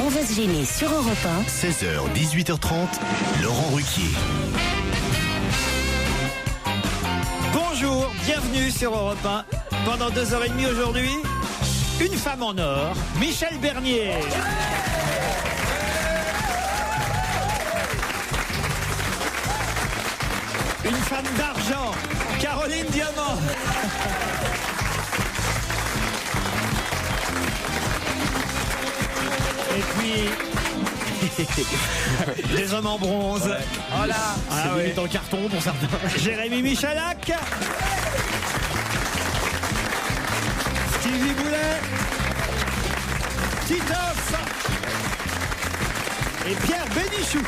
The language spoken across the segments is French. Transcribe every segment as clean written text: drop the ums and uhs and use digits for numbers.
On va se gêner sur Europe 1. 16h, 18h30, Laurent Ruquier. Bonjour, bienvenue sur Europe 1. Pendant 2h30 aujourd'hui, une femme en or, Michel Bernier. Une femme d'argent, Caroline Diamant. Et puis, des hommes en bronze. Ouais. Voilà. C'est limite en carton pour certains. Jérémy Michalak. Stevie Boulet. Titoff. Et Pierre Bénichou.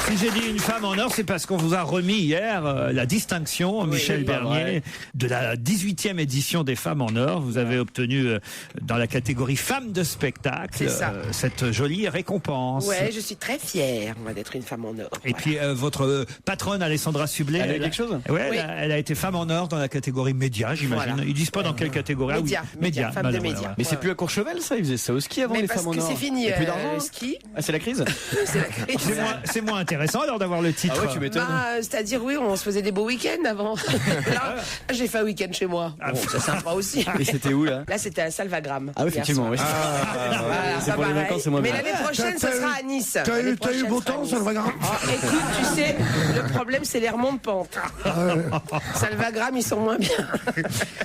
Si j'ai dit une femme en or, c'est parce qu'on vous a remis hier la distinction, Michel Bernier, de la 18e édition des femmes en or. Vous avez obtenu dans la catégorie femmes de spectacle cette jolie récompense. Ouais, je suis très fière d'être une femme en or. Et puis votre patronne Alessandra Sublet, elle a quelque chose. Ouais, Oui. elle a été femme en or dans la catégorie média, j'imagine. Voilà. Ils disent pas dans quelle catégorie. Média, femme de média. Mais c'est plus à Courchevel, ça? Ils faisaient ça au ski avant, Mais les parce femmes en que or. c'est fini, Il y a plus d'argent, le hein ski. Ah, c'est la crise? C'est la crise. C'est moins intéressant alors d'avoir le titre. Ah ouais, tu m'étonnes. C'est-à-dire, oui, on se faisait des beaux week-ends avant. Là, j'ai fait un week-end chez moi. Bon, c'est sympa aussi. Et c'était où, là? Là, c'était à Salvagram. Ah oui, effectivement, oui. Voilà, c'est ça pour les pareil. vacances, c'est moins Mais bien. l'année prochaine, ce sera à Nice. T'as L'année eu prochaine, beau ce sera à temps, Nice. Salvagram? Écoute, tu sais, le problème, c'est les remonts de pente. Salvagram, ils sont moins bien.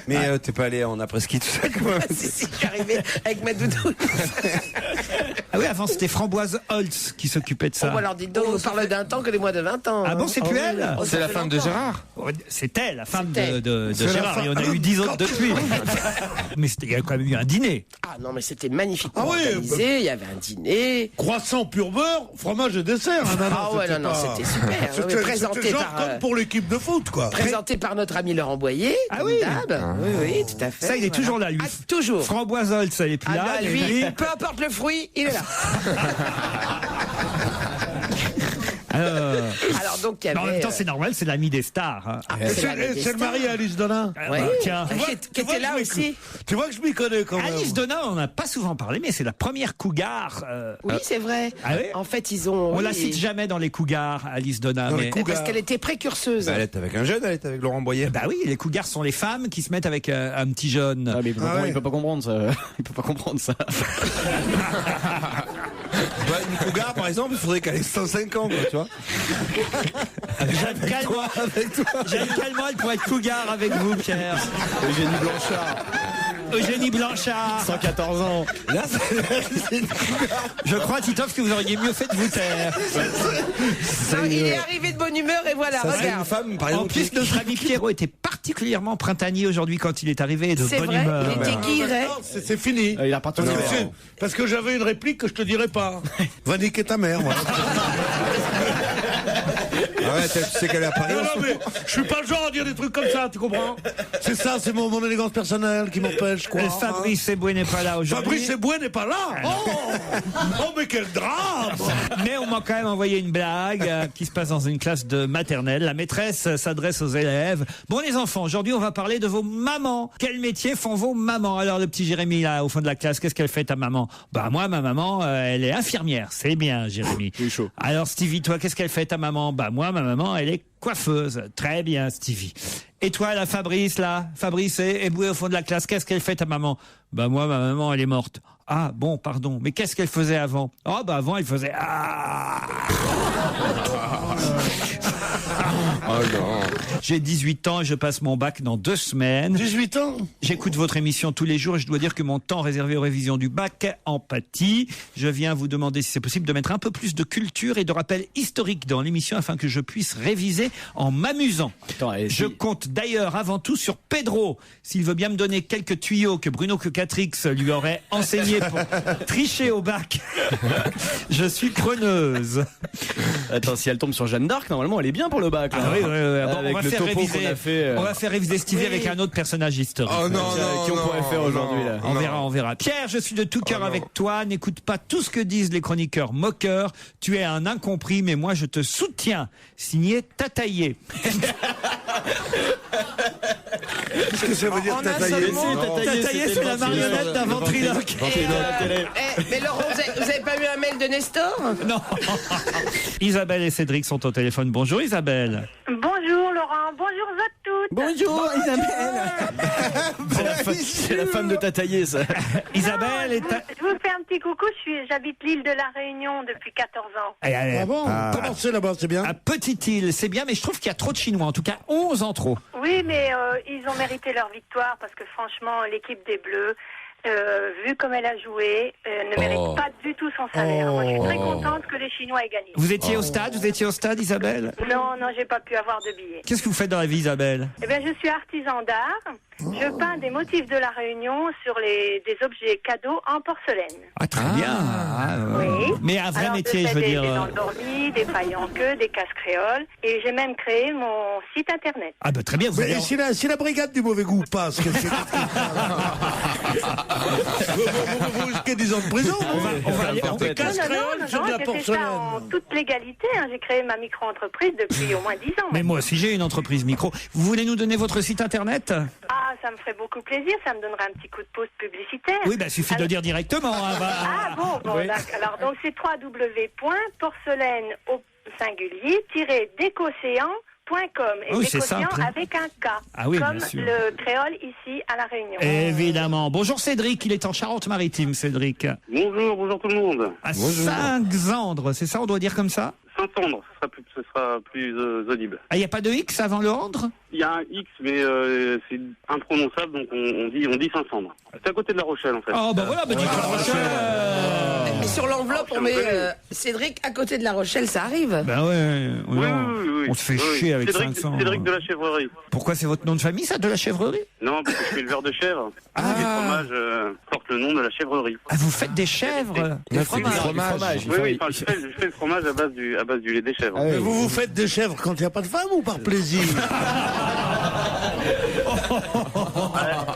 Mais t'es pas allé en après-ski tout ça quoi? Si, je suis arrivé avec ma doudoune. Ah oui, avant c'était Framboise Holtz qui s'occupait de ça. Bon, alors dites donc, on parle d'un temps que les mois de 20 ans. Ah bon, c'est plus oui. elle? Oh, ça C'est la fait femme de longtemps. Gérard. C'était la femme C'était. de C'est la Gérard. femme- Il y en a eu 10 autres depuis. Mais il y a quand même eu un dîner. Ah non, mais c'était magnifiquement Ah oui, organisé. Il y avait un dîner. Croissant pur beurre, fromage et dessert. Hein, Ah ouais, non, c'était super. Oui, présenté C'était genre par, comme pour l'équipe de foot, quoi. présenté par notre ami Laurent Boyer. Ah oui. d'hab. Oui, tout à fait. Ça, il est voilà. toujours là, lui. Ah, toujours. Framboise Holtz, elle est plus Ah là. bah, mais lui, peu importe le fruit, il est là. Alors donc, il y avait. Mais en même temps, c'est normal, c'est l'ami des stars. Hein. Et c'est la c'est le mari à Alice Donin. Ouais. Tiens. Qui était là aussi. Tu vois que je m'y connais quand même. Alice Donin, on n'a pas souvent parlé, mais c'est la première cougar. Oui, c'est vrai. Ah oui En fait, ils ont. On oui, la cite jamais dans les cougars, Alice Donin. Dans les Mais... cougars. Parce qu'elle était précurseuse. Elle est avec un jeune, elle est avec Laurent Boyer. Bah oui, les cougars sont les femmes qui se mettent avec un petit jeune. Ah, mais Ah ouais. il peut pas comprendre ça. Il peut pas comprendre ça. Bah, une cougar, par exemple, il faudrait qu'elle ait 105 ans, quoi, tu vois. Jeanne Calment, Jeanne Calment, elle pourrait être cougar avec vous, Pierre. Eugénie Blanchard, Eugénie Blanchard. 114 ans. Là, c'est une cougar. Je crois, Titoff, que vous auriez mieux fait de vous taire. Non, il est arrivé de bonne humeur et voilà, Ça serait une regarde. femme, par En exemple. plus, notre ami Pierrot était particulièrement printanier aujourd'hui quand il est arrivé et de C'est bonne vrai, humeur. il était guiré. Non, c'est fini. Il a reparti au Parce que, Libéral. parce que j'avais une réplique que je te dirai pas. Va niquer ta mère, moi. Arrête, tu sais qu'elle est à Paris. Non, non, mais je suis pas le genre à dire des trucs comme ça, tu comprends? C'est ça, c'est mon élégance personnelle qui m'empêche, quoi. Et Fabrice Eboué n'est pas là aujourd'hui. Fabrice Eboué n'est pas là. Oh, mais quel drame! Mais on m'a quand même envoyé une blague qui se passe dans une classe de maternelle. La maîtresse s'adresse aux élèves. Bon les enfants, aujourd'hui on va parler de vos mamans. Quel métier font vos mamans? Alors le petit Jérémy là au fond de la classe, qu'est-ce qu'elle fait ta maman? Bah moi ma maman elle est infirmière. C'est bien Jérémy. Il est chaud. Alors Stevie, toi qu'est-ce qu'elle fait ta maman? Bah moi ma maman elle est coiffeuse. Très bien Stevie. Et toi la Fabrice là? Fabrice est éboué au fond de la classe. Qu'est-ce qu'elle fait ta maman? Bah moi ma maman elle est morte. Ah bon pardon. Mais qu'est-ce qu'elle faisait avant? Oh bah avant elle faisait ah. Oh non. J'ai 18 ans et je passe mon bac dans 2 semaines. 18 ans? J'écoute votre émission tous les jours et je dois dire que mon temps réservé aux révisions du bac en pâtit. Je viens vous demander si c'est possible de mettre un peu plus de culture et de rappel historique dans l'émission afin que je puisse réviser en m'amusant. Attends, et Je si- compte d'ailleurs avant tout sur Pedro, s'il veut bien me donner quelques tuyaux que Bruno Cocatrix lui aurait enseigné pour tricher au bac. Je suis preneuse. Attends, si elle tombe sur Jeanne d'Arc, normalement, elle est bien pour le bac. Là. Ah oui, bon, Avec on va le faire topo réviser. qu'on a fait. On va faire réviser Stevie avec un autre personnage historique. Oh non, Tiens, non, qui on non, pourrait faire aujourd'hui, là? On non. verra, on verra. Pierre, je suis de tout cœur non. avec toi. N'écoute pas tout ce que disent les chroniqueurs moqueurs. Tu es un incompris, mais moi je te soutiens. Signé Tataillé. Qu'est-ce que ça veut dire En un tatailler? seul mot. Tataillé, c'est la marionnette d'un ventriloque. Mais Laurent, vous avez pas eu un mail de Nestor? Non. Isabelle et Cédric sont au téléphone. Bonjour Isabelle. Bonjour Laurent, bonjour à toutes. Bonjour Isabelle. C'est la femme de Tataillé, ça. Isabelle est... Je vous fais un petit coucou, j'habite l'île de la Réunion depuis 14 ans. Ah bon? Comment c'est là-bas, c'est bien? À Petite-Île, c'est bien, mais je trouve qu'il y a trop de Chinois. En tout cas, 11 en trop. Oui, mais ils ont mérité leur victoire parce que franchement, l'équipe des Bleus, vu comme elle a joué, ne mérite pas du tout son salaire. Moi, je suis très contente que les Chinois aient gagné. Vous étiez au stade? Vous étiez au stade, Isabelle? Non, j'ai pas pu avoir de billets. Qu'est-ce que vous faites dans la vie, Isabelle? Eh bien, je suis artisan d'art. Je peins des motifs de la Réunion sur des objets cadeaux en porcelaine. Ah, très bien. Oui. Mais un vrai Alors, métier, je veux des dire. Des endormis, des pailles en queue, des casse-créoles. Et j'ai même créé mon site internet. Ah, bah très bien. Vous Mais allez... si la brigade du mauvais goût passe, qu'est-ce que vous risquez 10 ans de prison? On va aller... Des casse-créoles sur de la J'ai fait ça porcelaine. en toute légalité. J'ai créé ma micro-entreprise depuis au moins 10 ans. Mais moi aussi, j'ai une entreprise micro. Vous voulez nous donner votre site internet? Ah, ça me ferait beaucoup plaisir. Ça me donnerait un petit coup de pouce publicitaire. Oui, bah suffit de le dire directement. Hein, bah. Ah bon, Oui. d'accord. Alors donc c'est www.porcelaine au singulier-décocéan.com et Oui, c'est Décocéan simple. avec un K. Ah oui, comme bien sûr. le créole ici à La Réunion. Évidemment. Bonjour Cédric, il est en Charente-Maritime, Cédric. Bonjour tout le monde. À Saint-Xandre, c'est ça, on doit dire comme ça? Saint-Tendre, ce sera plus audible. Ah, il n'y a pas de X avant le Andre? Il y a un X, mais c'est imprononçable, donc on dit Saint-Cendre. C'est à côté de La Rochelle, en fait. Oh, bah voilà, bah dites La Rochelle. Et sur l'enveloppe, on met Cédric à côté de La Rochelle, ça arrive. Bah ouais, Oui. on se fait chier avec Cédric, 500. Cédric de la Chèvrerie. Pourquoi c'est votre nom de famille, ça, de la chèvrerie? Non, parce que je suis éleveur de chèvres. Les fromages portent le nom de la Chèvrerie. Ah, vous faites des chèvres? Des fromages. Oui, enfin, je fais le fromage à base du lait des chèvres. Mais vous faites des chèvres quand il n'y a pas de femme ou par plaisir?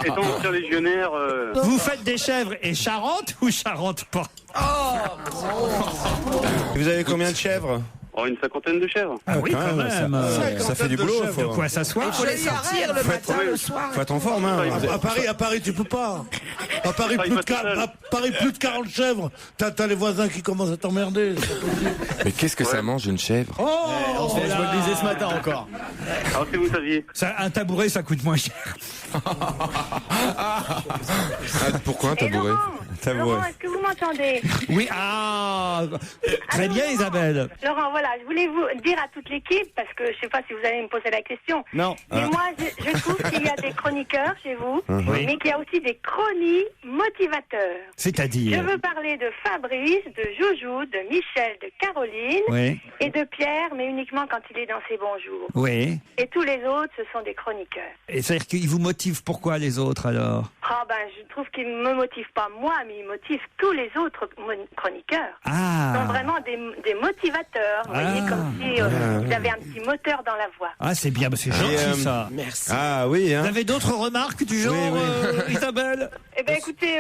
Étant ancien légionnaire... Vous faites des chèvres et Charente ou Charente pas? Vous avez combien de chèvres? une cinquantaine de chèvres. Ah oui, quand même. Ça fait du boulot. De quoi s'asseoir? Il faut les sortir le matin, le soir. Faut être en forme, hein. À Paris, tu peux pas. À Paris, plus de 40 chèvres. T'as les voisins qui commencent à t'emmerder. Mais qu'est-ce que ça mange une chèvre? Je me le disais ce matin encore. Alors si vous saviez. Un tabouret, ça coûte moins cher. Pourquoi un Et tabouret? Laurent, est-ce que vous m'entendez? Oui, très bien Isabelle. Laurent, voilà, je voulais vous dire à toute l'équipe, parce que je ne sais pas si vous allez me poser la question. Non. Mais moi, je trouve qu'il y a des chroniqueurs chez vous, Oui. mais qu'il y a aussi des chroniques motivateurs. Je C'est-à-dire? veux parler de Fabrice, de Joujou, de Michel, de Caroline Oui, et de Pierre, mais uniquement quand il est dans ses bons jours. oui. Et tous les autres, ce sont des chroniqueurs. Et c'est-à-dire qu'ils vous motivent pourquoi les autres alors? Ah ben, je trouve qu'ils ne me motivent pas moi, mais ils motivent tous les autres chroniqueurs. Ils sont Ah, vraiment des motivateurs, vous voyez, comme si ils avaient un petit moteur dans la voix. c'est bien, c'est gentil ça. Merci. Ah oui, Vous hein. avez d'autres remarques du genre, Isabelle? Eh ben écoutez,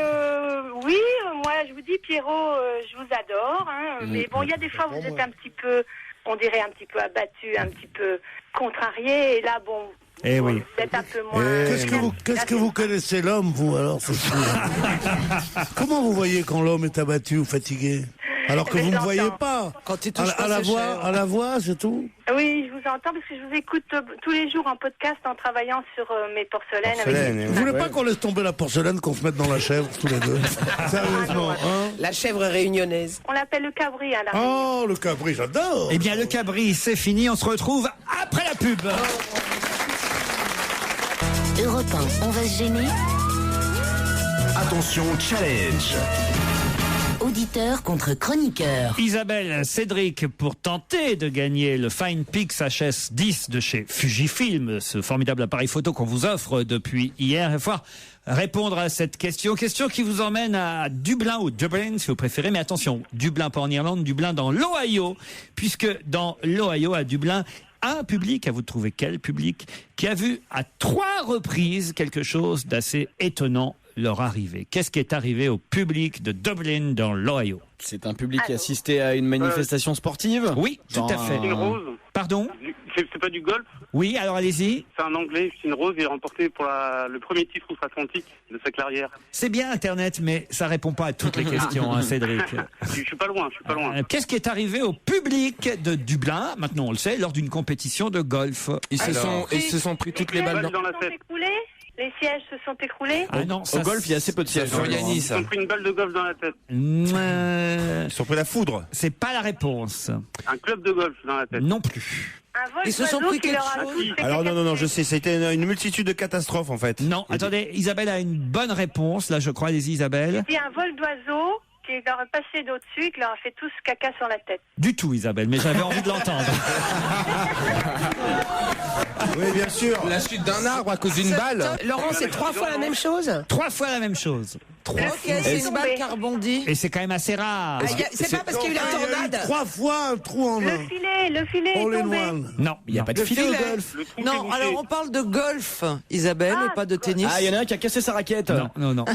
oui, moi je vous dis Pierrot, je vous adore, hein, mais bon, il y a des fois vous êtes un petit peu, on dirait un petit peu abattu, un petit peu contrarié, et là bon, Eh oui. vous êtes un peu moins... Qu'est-ce que vous connaissez l'homme, vous, alors, c'est sûr. Comment vous voyez quand l'homme est abattu ou fatigué? Alors que Mais vous ne je voyez l'entends. pas. Quand il touche pas À la ses chèvres. voix, c'est tout. Oui, je vous entends parce que je vous écoute tous les jours en podcast en travaillant sur mes porcelaines. Porcelaine, Vous voulez pas qu'on laisse tomber la porcelaine, qu'on se mette dans la chèvre, tous les deux? Sérieusement, hein? La chèvre réunionnaise. On l'appelle le cabri à la Oh, le cabri, j'adore. Eh bien, le cabri, c'est fini. On se retrouve après la pub. Europe 1, on va se gêner. Attention, challenge. Auditeur contre chroniqueur. Isabelle, Cédric, pour tenter de gagner le Fine Pix HS10 de chez Fujifilm, ce formidable appareil photo qu'on vous offre depuis hier, il va falloir répondre à cette question. Question qui vous emmène à Dublin, ou Dublin si vous préférez, mais attention, Dublin pas en Irlande, Dublin dans l'Ohio, puisque dans l'Ohio, à Dublin, un public, à vous de trouver quel public, qui a vu à 3 reprises quelque chose d'assez étonnant leur arrivée. Qu'est-ce qui est arrivé au public de Dublin dans l'Ohio? C'est un public qui assistait à une manifestation sportive? Oui, tout à fait. Une rose. Pardon? C'est pas du golf. Oui, alors allez-y. C'est un Anglais, Justine Rose, il a remporté pour le premier titre outre-Atlantique de sa carrière. C'est bien Internet, mais ça répond pas à toutes les questions, hein, Cédric. Je suis pas loin. Qu'est-ce qui est arrivé au public de Dublin, maintenant on le sait, lors d'une compétition de golf? Ils se sont pris toutes les balles dans la tête. Les sièges se sont écroulés. Ah non, Au golf, il y a assez peu de sièges. Ils ont pris une balle de golf dans la tête. Ils se sont pris la foudre. C'est pas la réponse. Un club de golf dans la tête. Non plus. Un vol Ils se sont pris quelque chose. Alors non, je sais, c'était une multitude de catastrophes en fait. Non, attendez, Isabelle a une bonne réponse, là je crois, allez-y Isabelle. Il y a un vol d'oiseau qui leur est passé d'au-dessus et qui leur a fait tous caca sur la tête. Du tout Isabelle, mais j'avais envie de l'entendre. Oui, bien sûr. La chute d'un arbre à cause d'une balle. Laurent, c'est 3 fois la même chose? 3 fois la même chose. Ok, c'est une balle qui a rebondi. Et c'est quand même assez rare. C'est pas parce qu'il y a eu la tornade. 3 fois un trou en un. Le filet All est in tombé. one. Non, Il n'y a pas de filet au golf. Non, alors on parle de golf, Isabelle, et pas de tennis. Ah, il y en a un qui a cassé sa raquette. Non.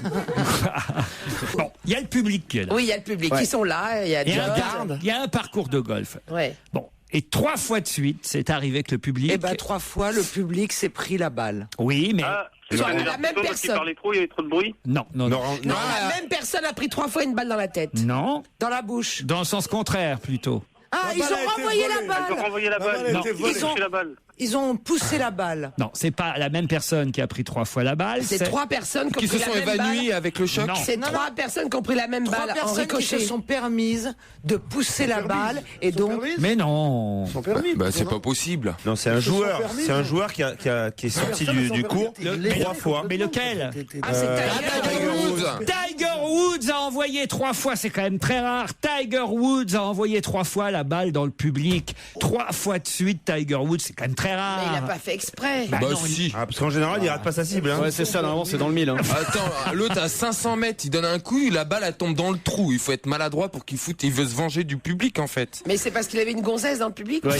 Bon, il y a le public qui est là. Oui, il y a le public. Ouais. Ils sont là, il y a Il y a un George. garde. Il y a un parcours de golf. Ouais. Bon. Et 3 fois de suite, c'est arrivé que le public. Eh ben 3 fois, le public s'est pris la balle. Oui, mais. Sur Il y avait la même parce qu'il personne. parlait trop, il y avait trop de bruit. Non. Non, la même personne a pris 3 fois une balle dans la tête. Non. Dans la bouche. Dans le sens contraire, plutôt. Ah, La ils balle a ont été renvoyé volée. la Ils ont balle. renvoyé la La balle balle. a Non, été ils ont volée. touché la balle. Ils ont poussé la balle. Non, c'est pas la même personne qui a pris 3 fois la balle. C'est 3 personnes qui Qui ont pris se sont la même évanouis balle. avec le choc. Non. C'est 3 personnes qui ont pris la même 3 balle en personnes qui ricochet. se sont permises de pousser la balle et donc Mais non. Ils sont permis. Bah c'est pas possible. Non, c'est un Ils se sont joueur. permis, C'est un non. joueur qui est sorti Personne ne du s'en cours permet. 3 fois. Mais lequel? Ah, c'est Tiger Woods. Tiger Woods a envoyé 3 fois, c'est quand même très rare. Tiger Woods a envoyé 3 fois la balle dans le public. 3 fois de suite, Tiger Woods, c'est quand même très rare. Mais il n'a pas fait exprès. Bah non, si. Ah, parce qu'en général, il rate pas sa cible. Hein. Ouais, c'est ça, normalement, c'est dans le mille. Hein. Attends, l'autre à 500 mètres, il donne un coup, la balle elle tombe dans le trou. Il faut être maladroit pour qu'il foute. Il veut se venger du public en fait. Mais c'est parce qu'il avait une gonzesse dans le public. Ouais,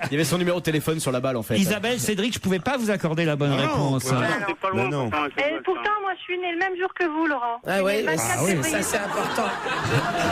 il y avait son numéro de téléphone sur la balle, en fait. Isabelle, Cédric, je pouvais pas vous accorder la bonne réponse. Ouais, c'est pas loin. Bah non. pourtant, avec le Et golf, pourtant, moi, je suis née le même jour que vous, Laurent. Ah ouais, Le 24 février. ça c'est important.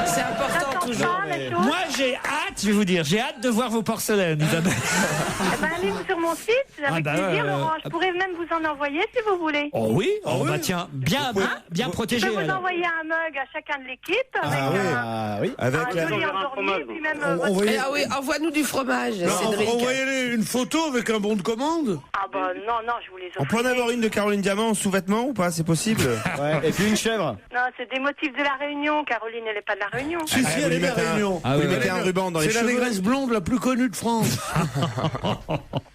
C'est Ça important sent toujours. pas, la chose. Moi, j'ai hâte, je vais vous dire, j'ai hâte de voir vos porcelaines, Isabelle. Eh ben, allez sur mon site, avec Ah bah, plaisir, Laurent. Je pourrais même vous en envoyer si vous voulez. Oh oui, oui. bah tiens, bien Je protégé. peux vous alors. envoyer un mug à chacun de l'équipe avec Ah oui. Ah oui. Avec un la... joli un endormi, fromage. et puis même On votre... voyait- Ah oui, envoie-nous du fromage, Cédric. Envoyez une photo avec un bon de commande. Ah bah non, je vous les On peut en offrirai. avoir une de Caroline Diamant en sous-vêtements ou pas? C'est possible? Ouais. Et puis une chèvre. Non, c'est des motifs de la Réunion. Caroline, elle n'est pas de la Réunion. Si, si, elle est de la Réunion. Ah Vous oui, lui oui. mettez un ruban dans les C'est la cheveux. négresse blonde la plus connue de France.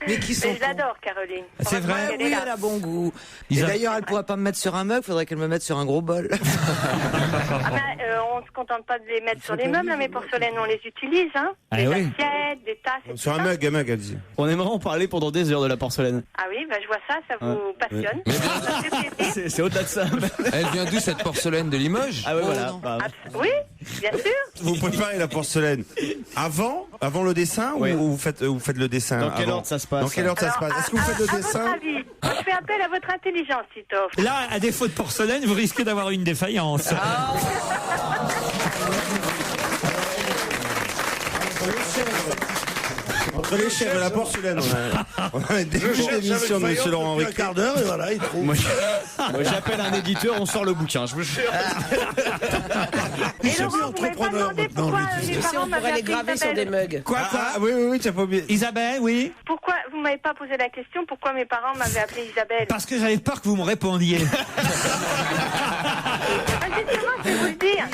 mais qui sont Mais je l'adore, Caroline. C'est vrai. Heureusement qu'elle est oui, là. elle a bon goût. Et Isa- d'ailleurs, elle pourra pas me mettre sur un mug, faudrait qu'elle me mette sur un gros bol. Ah ben, on se contente pas de les mettre sur les meubles, hein, mes porcelaines, on les utilise. Hein. Ah Des oui. assiettes, des tasses. et Sur tout un ça. mug, elle dit. On aimerait en parler pendant des heures de la porcelaine. Ah oui, bah, je vois ça, ça vous passionne. Mais Ça fait plaisir. C'est au-delà de ça. Elle vient d'où cette porcelaine de Limoges? Ah ouais, Oh, voilà. non. Bah, Oui, bien sûr. Vous préparez la porcelaine avant le dessin Oui. ou vous faites le dessin Dans quel avant ordre ça se passe? Dans quel ordre ça se passe? Est-ce que vous faites le à dessin? votre avis, moi, je fais appel à votre intelligence, Titoff. Là, à défaut de porcelaine, vous risquez d'avoir une défaillance. Entre les chèvres et la porcelaine, on a des émissions de Monsieur Laurent Un Ruquier. quart d'heure et voilà, il trouve. Moi, j'appelle un éditeur, on sort le bouquin, je vous jure. Et C'est Laurent, vous m'avez pas entrepreneur demandé maintenant, pourquoi lui, mes Si parents on m'avaient pourrait les appelé graver sur des Isabelle. mugs. Quoi Oui, tu as pas oublié. Isabelle, oui. Pourquoi vous m'avez pas posé la question pourquoi mes parents m'avaient appelé Isabelle? Parce que j'avais peur que vous me répondiez. Ah, justement, je vais vous le dire.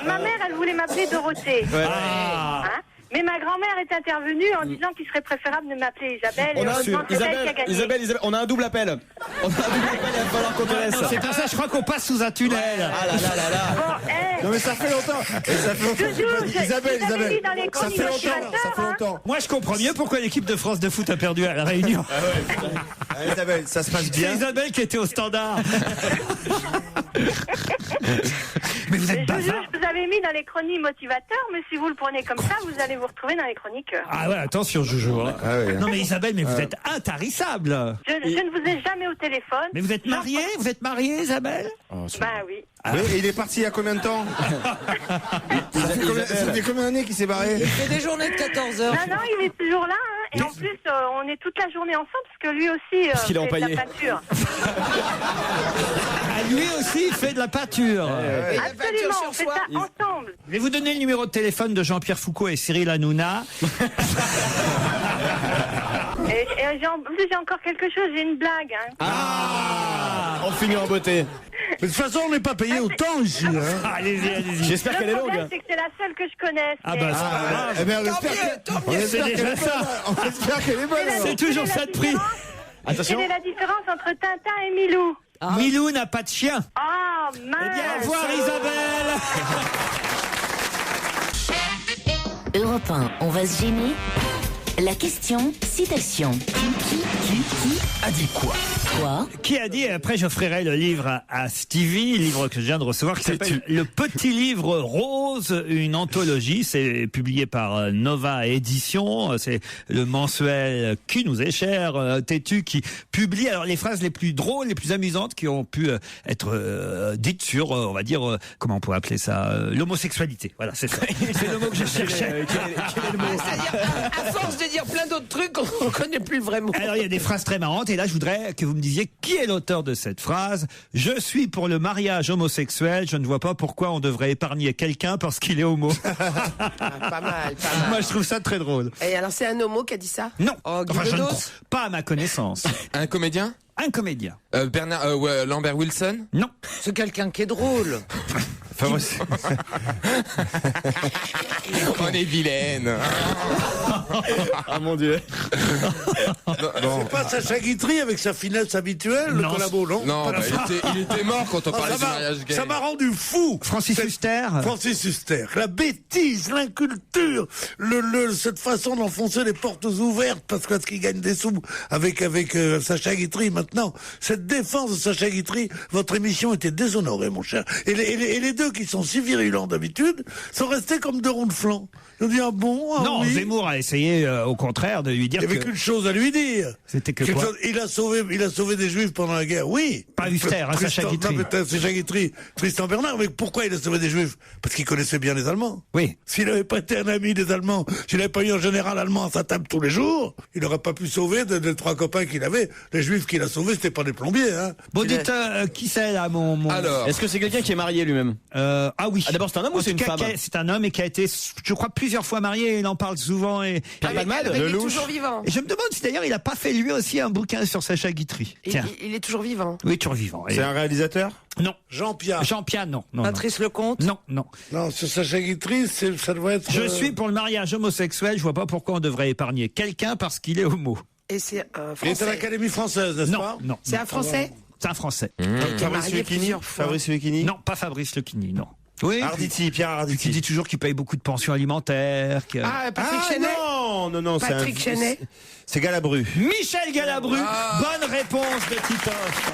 Ma mère, elle voulait m'appeler Dorothée. Ah. Hein, mais ma grand-mère est intervenue en disant qu'il serait préférable de m'appeler Isabelle. On Et a heureusement, c'est elle qui a Isabelle, gagné. Isabelle, on a un double appel. On a un double appel, il va falloir qu'on te laisse. C'est pour ça, je crois qu'on passe sous un tunnel. Ah là là là là. Bon, Non mais ça fait longtemps. Et ça fait longtemps. Toujours, Isabelle, je vous avais dit dans les ça chroniques fait longtemps. motivateurs, Ça fait hein. longtemps. Moi, je comprends mieux pourquoi l'équipe de France de foot a perdu à La Réunion. Ah, Isabelle, ça se passe C'est bien. Isabelle qui était au standard. Mais vous êtes Je vous jure, bavard. je vous avais mis dans les chroniques motivateurs, mais si vous le prenez comme ça, vous allez vous retrouver dans les chroniqueurs. Ah ouais, attention, Joujou. Hein. Ah ouais. Non mais Isabelle, mais vous êtes intarissable. Je ne vous ai jamais au téléphone. Mais vous êtes mariée? Vous êtes mariée, Isabelle? Bah oui. Oui, et il est parti il y a combien de temps? Ça fait combien d'années qu'il s'est barré? Il fait des journées de 14 heures. Non, il est toujours là, hein, Et en plus, on est toute la journée ensemble parce que lui aussi Parce qu'il est fait de empaillé. la peinture. Ah, lui aussi, il fait de la peinture. Absolument, on fait ça ensemble. Je vais vous donner le numéro de téléphone de Jean-Pierre Foucault et Cyril Hanouna. Et en plus, j'ai encore quelque chose, j'ai une blague. Hein. On finit en beauté. Mais de toute façon, on n'est pas payé autant ici. Hein. Allez-y, allez-y. J'espère qu'elle est Le longue. problème, c'est que c'est la seule que je connaisse. Ah bah, c'est pas grave. Eh bien, on Tant espère mieux, tant mieux. C'est déjà ça. on espère qu'elle est bonne. C'est toujours ça de prix. Attention. Quelle est la différence entre Tintin et Milou? Milou n'a pas de chien. Ah, Eh mince. bien, au revoir Isabelle. Europe 1, on va se gêner. La question citation. Qui a dit quoi? Quoi? Qui a dit, après j'offrirai le livre à Stevie, livre que je viens de recevoir, qui s'appelle Le Petit Livre Rose, une anthologie. C'est publié par Nova Édition. C'est le mensuel qui nous est cher, Têtu, qui publie alors les phrases les plus drôles, les plus amusantes qui ont pu être dites sur, on va dire, comment on pourrait appeler ça, l'homosexualité. Voilà, c'est ça. C'est le mot que je cherchais. Quel est le mot? C'est-à-dire, à force de dire plein d'autres trucs, on connaît plus le vrai mot. Alors il y a des phrases très marrantes et là je voudrais que vous me disiez qui est l'auteur de cette phrase. Je suis pour le mariage homosexuel, je ne vois pas pourquoi on devrait épargner quelqu'un parce qu'il est homo. Pas mal, pas mal. Moi je trouve ça très drôle. Et alors, c'est un homo qui a dit ça? Non, Oh, Guy enfin, je ne Bedos. crois pas à ma connaissance. Un comédien Un comédien. Lambert Wilson. Non. C'est quelqu'un qui est drôle. Enfin, moi, On est vilaine. ah mon Dieu. C'est pas Sacha Guitry avec sa finesse habituelle, le Non, collabo, non? Non, bah, il était mort quand on Ah, parlait du mariage gay. ça m'a rendu fou. Francis Huster. Francis Huster. La bêtise, l'inculture, cette façon d'enfoncer les portes ouvertes parce qu'il gagne des sous avec Sacha Guitry maintenant. Cette défense de Sacha Guitry, votre émission était déshonorée, mon cher. Et les deux qui sont si virulents d'habitude sont restés comme deux ronds de flanc. Ils ont dit, ah bon, ah Non, oui. Zemmour a essayé au contraire de lui dire Il n'y avait que qu'une chose à lui dire. c'était que Quelque quoi chose- il a sauvé des juifs pendant la guerre, oui. Pas Huster, hein, Sacha Tristan- Guitry. non, mais Sacha Guitry, Tristan Bernard, mais pourquoi il a sauvé des juifs? Parce qu'il connaissait bien les Allemands. Oui. S'il n'avait pas été un ami des Allemands, s'il n'avait pas eu un général allemand à sa table tous les jours, il n'aurait pas pu sauver des trois copains qu'il avait. Les juifs qu'il a sauvés, c'était pas des plombiers, hein. Bon, dites qui c'est là, mon... Alors, Est-ce que c'est quelqu'un qui est marié lui-même? Ah oui. Ah, d'abord, c'est un homme ou En c'est tout une cas, femme? C'est un homme et qui a été, je crois, plusieurs fois marié. Il en parle souvent. Et Pierre Palmade? Il est Lelouch? toujours vivant. je me demande si d'ailleurs il a pas fait lui aussi un bouquin sur Sacha Guitry. Tiens. Il est toujours vivant. Oui, toujours vivant. Et- C'est un réalisateur? Non. Jean-Pierre. Jean-Pierre, non. Non, Patrice Lecomte. non. Non. Non, c'est Sacha Guitry, ça doit être... Je suis pour le mariage homosexuel. Je vois pas pourquoi on devrait épargner quelqu'un parce qu'il est homo. Et c'est un Il est à français. l'Académie française, n'est-ce Non, pas? non. C'est un français? C'est un Français. Mmh. Fabrice Lucchini? Fabrice Lucchini? Non, pas Fabrice Lucchini, non. Oui. Arditi, Pierre Qui Arditi. dit toujours qu'il paye beaucoup de pensions alimentaires. Que... Ah, Patrick Ah Chenet? non, c'est Patrick Chenet? C'est Galabru. Michel Galabru. Bonne réponse de Titoff.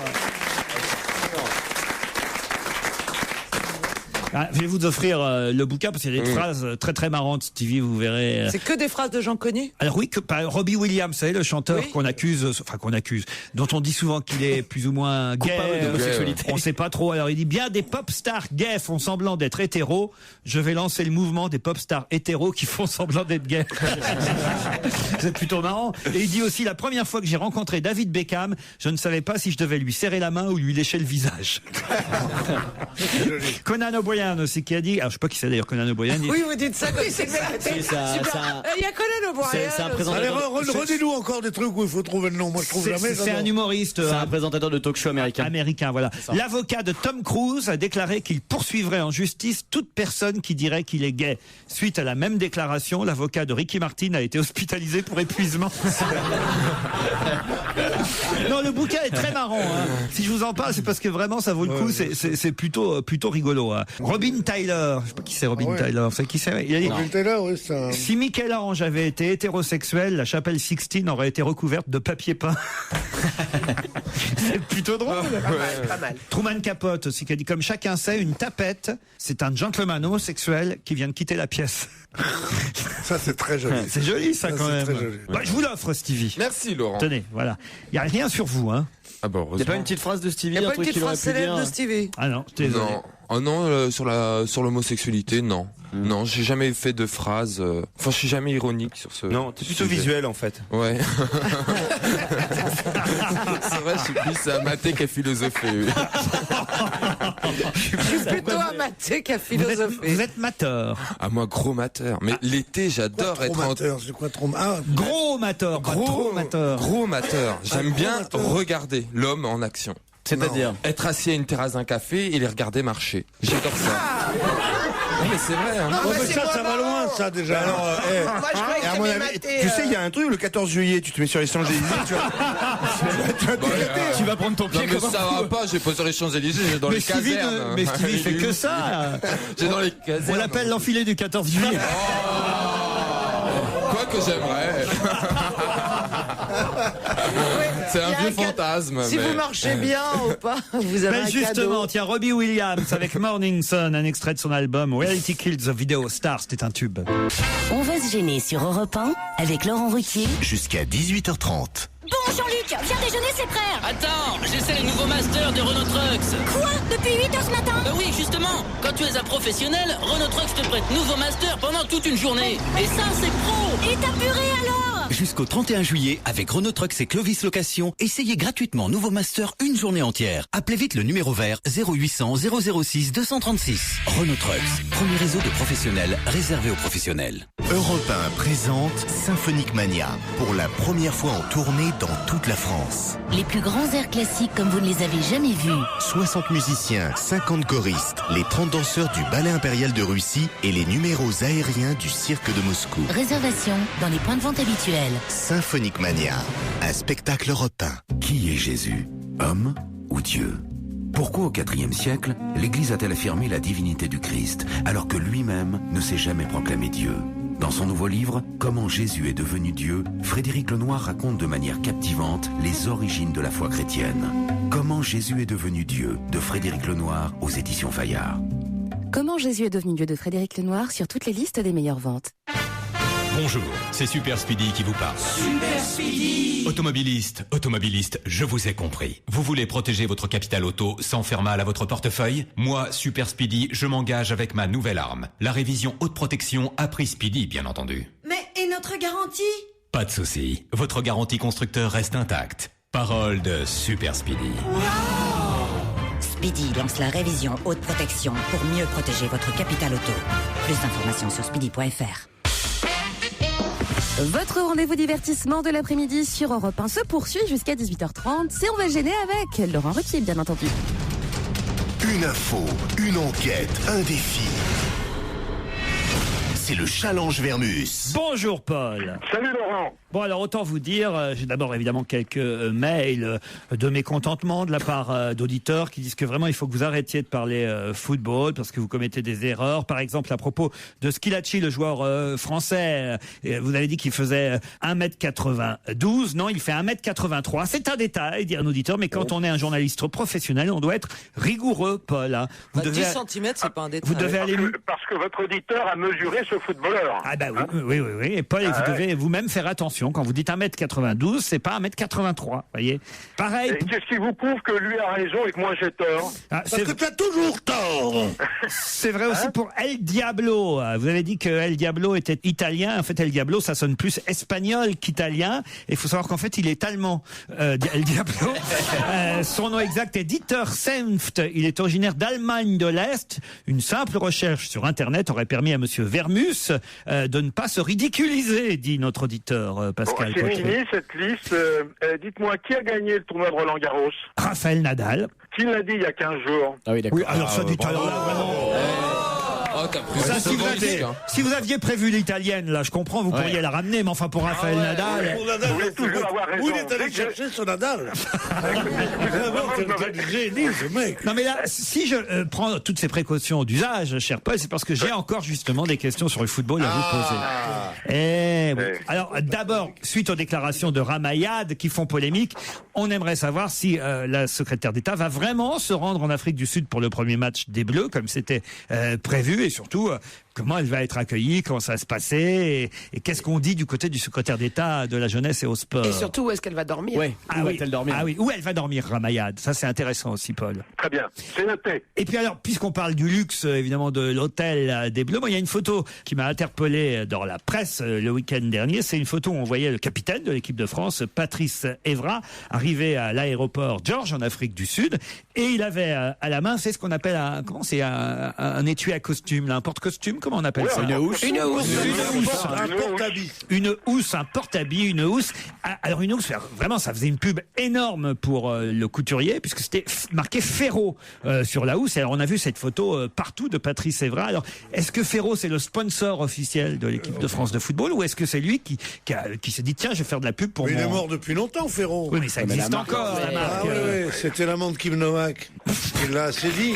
Ah, je vais vous offrir le bouquin parce qu'il y a des phrases très très marrantes, Stevie, vous verrez. C'est que des phrases de gens connus. Alors oui, que Robbie Williams, vous savez, le chanteur Oui. qu'on accuse, dont on dit souvent qu'il est plus ou moins gay. Coupable d'homosexualité. On sait pas trop. Alors il dit bien des pop stars gays font semblant d'être hétéros. Je vais lancer le mouvement des pop stars hétéros qui font semblant d'être gays. C'est plutôt marrant. Et il dit aussi la première fois que j'ai rencontré David Beckham, je ne savais pas si je devais lui serrer la main ou lui lécher le visage. Conan O'Brien aussi qui a dit, alors je sais pas qui c'est d'ailleurs Conan O'Brien. Oui, vous dites ça comme c'est ça- ça- Il y a Conan O'Brien. C'est un Allez, présentateur. redis-nous encore des trucs où il faut trouver le nom. Moi, je trouve jamais. C'est un j'adore. humoriste. C'est un présentateur de talk show américain. Américain, voilà. L'avocat de Tom Cruise a déclaré qu'il poursuivrait en justice toute personne qui dirait qu'il est gay. Suite à la même déclaration, l'avocat de Ricky Martin a été hospitalisé pour épuisement. Non, le bouquin est très marrant. Hein. Si je vous en parle, c'est parce que vraiment ça vaut le coup. C'est plutôt rigolo. Hein. Robin Tyler, je sais pas qui c'est Robin Tyler. Vous savez qui c'est? Il a dit. Robin Taylor, oui, c'est un... Si Michel-Ange avait été hétérosexuel, la chapelle Sixtine aurait été recouverte de papier peint. C'est plutôt drôle. Pas mal. Truman Capote aussi qui a dit comme chacun sait, une tapette, c'est un gentleman homosexuel qui vient de quitter la pièce. Ça, c'est très joli. C'est joli ça quand c'est même. très joli. Bah, je vous l'offre Stevie. merci Laurent. Tenez, voilà. Il y a rien sur vous, hein. Ah bon, Il n'y a pas une petite phrase de Stevie, Il n'y a un pas une truc petite qu'il aurait phrase pu célèbre dire? de Stevie. Ah non, désolé. Non. Oh non, sur l'homosexualité, non. Non, j'ai jamais fait de phrase. Enfin, je suis jamais ironique sur ce. Non, t'es plutôt sujet. visuel en fait. Ouais. C'est vrai, je suis plus à mater qu'à philosopher. Oui. Je suis plutôt à mater qu'à philosopher. Vous êtes mateur. Ah, moi, gros mateur. Mais l'été, j'adore être en. C'est quoi trop mateur? Gros mateur, pas trop mateur. Gros mateur. J'aime bien regarder l'homme en action. C'est-à-dire être assis à une terrasse d'un café et les regarder marcher. J'adore ça. Non, mais c'est vrai. Hein. Non, mais ça va loin, ça déjà. Alors, Moi, je croyais que à mon t'aimais avis, mater, tu sais, il y a un truc, le 14 juillet, tu te mets sur les Champs-Élysées, tu vois. Tu vas prendre ton pied Non, mais comme ça va pas, j'ai pas sur les Champs-Élysées, j'ai dans Mais les Stevie, casernes. mais Stevie fait que ça. J'ai dans les casernes. On l'appelle l'enfilé du 14 juillet. Quoi que j'aimerais. C'est un vieux fantasme. Si mais... vous marchez bien ou pas, vous avez Ben un justement, cadeau. tiens, Robbie Williams avec Morning Sun, un extrait de son album Reality Kills the Video Star, c'était un tube. On va se gêner sur Europe 1 avec Laurent Ruquier. Jusqu'à 18h30. Bon Jean-Luc, viens déjeuner, c'est prêt. Attends, j'essaie les nouveaux masters de Renault Trucks. Quoi? Depuis 8h ce matin? Bah oui, justement, quand tu es un professionnel, Renault Trucks te prête nouveaux masters pendant toute une journée. Et ça, c'est pro. Et t'as purée alors? Jusqu'au 31 juillet, avec Renault Trucks et Clovis Location, essayez gratuitement nouveau master une journée entière. Appelez vite le numéro vert 0800 006 236. Renault Trucks, premier réseau de professionnels réservé aux professionnels. Europe 1 présente Symphonique Mania pour la première fois en tournée dans toute la France. Les plus grands airs classiques comme vous ne les avez jamais vus. 60 musiciens, 50 choristes, les 30 danseurs du Ballet Impérial de Russie et les numéros aériens du Cirque de Moscou. Réservation dans les points de vente habituels. Symphonique Mania, un spectacle européen. Qui est Jésus? Homme ou Dieu? Pourquoi au IVe siècle, l'Église a-t-elle affirmé la divinité du Christ alors que lui-même ne s'est jamais proclamé Dieu? Dans son nouveau livre, Comment Jésus est devenu Dieu, Frédéric Lenoir raconte de manière captivante les origines de la foi chrétienne. Comment Jésus est devenu Dieu de Frédéric Lenoir aux éditions Fayard. Comment Jésus est devenu Dieu de Frédéric Lenoir sur toutes les listes des meilleures ventes. Bonjour, c'est Super Speedy qui vous parle. Super Speedy. Automobiliste, je vous ai compris. Vous voulez protéger votre capital auto sans faire mal à votre portefeuille? Moi, Super Speedy, je m'engage avec ma nouvelle arme. La révision haute protection à prix Speedy, bien entendu. Mais et notre garantie? Pas de souci, votre garantie constructeur reste intacte. Parole de Super Speedy. Speedy lance la révision haute protection pour mieux protéger votre capital auto. Plus d'informations sur speedy.fr. Votre rendez-vous divertissement de l'après-midi sur Europe 1 se poursuit jusqu'à 18h30. C'est On va se gêner avec Laurent Ruquier, bien entendu. Une info, une enquête, un défi. C'est le challenge Vermus. Bonjour Paul. Salut Laurent. Bon alors autant vous dire, j'ai d'abord évidemment quelques mails de mécontentement de la part d'auditeurs qui disent que vraiment il faut que vous arrêtiez de parler football parce que vous commettez des erreurs. Par exemple à propos de Schillaci, le joueur français, vous avez dit qu'il faisait 1m92, non il fait 1m83. C'est un détail, dit un auditeur, mais quand on est un journaliste professionnel, on doit être rigoureux Paul. Hein. Vous 10 cm, c'est pas un détail. Vous devez aller... Parce que votre auditeur a mesuré ce footballeur. Ah bah oui. Et Paul, vous devez vous-même faire attention. Quand vous dites 1m92, c'est pas 1m83, voyez. Pareil. Et qu'est-ce qui vous prouve que lui a raison et que moi j'ai tort? Parce que tu as toujours tort. C'est vrai aussi pour El Diablo. Vous avez dit que El Diablo était italien. En fait, El Diablo, ça sonne plus espagnol qu'italien. Et il faut savoir qu'en fait, il est allemand. El Diablo. Son nom exact est Dieter Senft. Il est originaire d'Allemagne de l'Est. Une simple recherche sur Internet aurait permis à monsieur Vermus de ne pas se ridiculiser, dit notre auditeur Pascal C'est Poitvin. fini cette liste. Dites-moi, qui a gagné le tournoi de Roland-Garros? Raphaël Nadal. Qui l'a dit il y a 15 jours? Ah oui, d'accord. Oui, alors ça, dites alors là, vraiment. Oh, t'as pris Ça, ça, si vous aviez prévu l'italienne, là, je comprends, vous pourriez la ramener, mais enfin pour Raphaël Nadal. Vous voulez toujours avoir raison. Où il est allé chercher son Nadal? Quel génie, ce mec. Non mais là, si je prends toutes ces précautions d'usage, cher Paul, c'est parce que j'ai encore justement des questions sur le football à vous poser. Oui. Alors d'abord, suite aux déclarations de Ramayad qui font polémique, on aimerait savoir si la secrétaire d'État va vraiment se rendre en Afrique du Sud pour le premier match des Bleus, comme c'était prévu, et surtout comment elle va être accueillie, comment ça va se passer, et qu'est-ce qu'on dit du côté du secrétaire d'État de la jeunesse et au sport. Et surtout, où est-ce qu'elle va dormir? Oui, où va-t-elle dormir? Ah oui, où elle va dormir, Ramayad. Ça, c'est intéressant aussi, Paul. Très bien, c'est noté. Et puis alors, puisqu'on parle du luxe, évidemment, de l'hôtel des Bleus, moi, il y a une photo qui m'a interpellé dans la presse le week-end dernier. C'est une photo où on voyait le capitaine de l'équipe de France, Patrice Evra, arriver à l'aéroport George en Afrique du Sud, et il avait à la main, c'est ce qu'on appelle un étui à costume, là, un porte-costume, comment on appelle ça? Une housse. Un porte-habit. Une housse, un porte-habit, une housse. Alors une housse, vraiment, ça faisait une pub énorme pour le couturier, puisque c'était marqué Ferro sur la housse. Et alors on a vu cette photo partout de Patrice Evra. Alors est-ce que Ferro c'est le sponsor officiel de l'équipe de France de football, ou est-ce que c'est lui qui s'est dit tiens, je vais faire de la pub pour moi? Il est mort depuis longtemps, Ferro. Oui, mais ça existe encore, la marque. Oui, c'était l'amant de Kim Novak. Il l'a assez dit.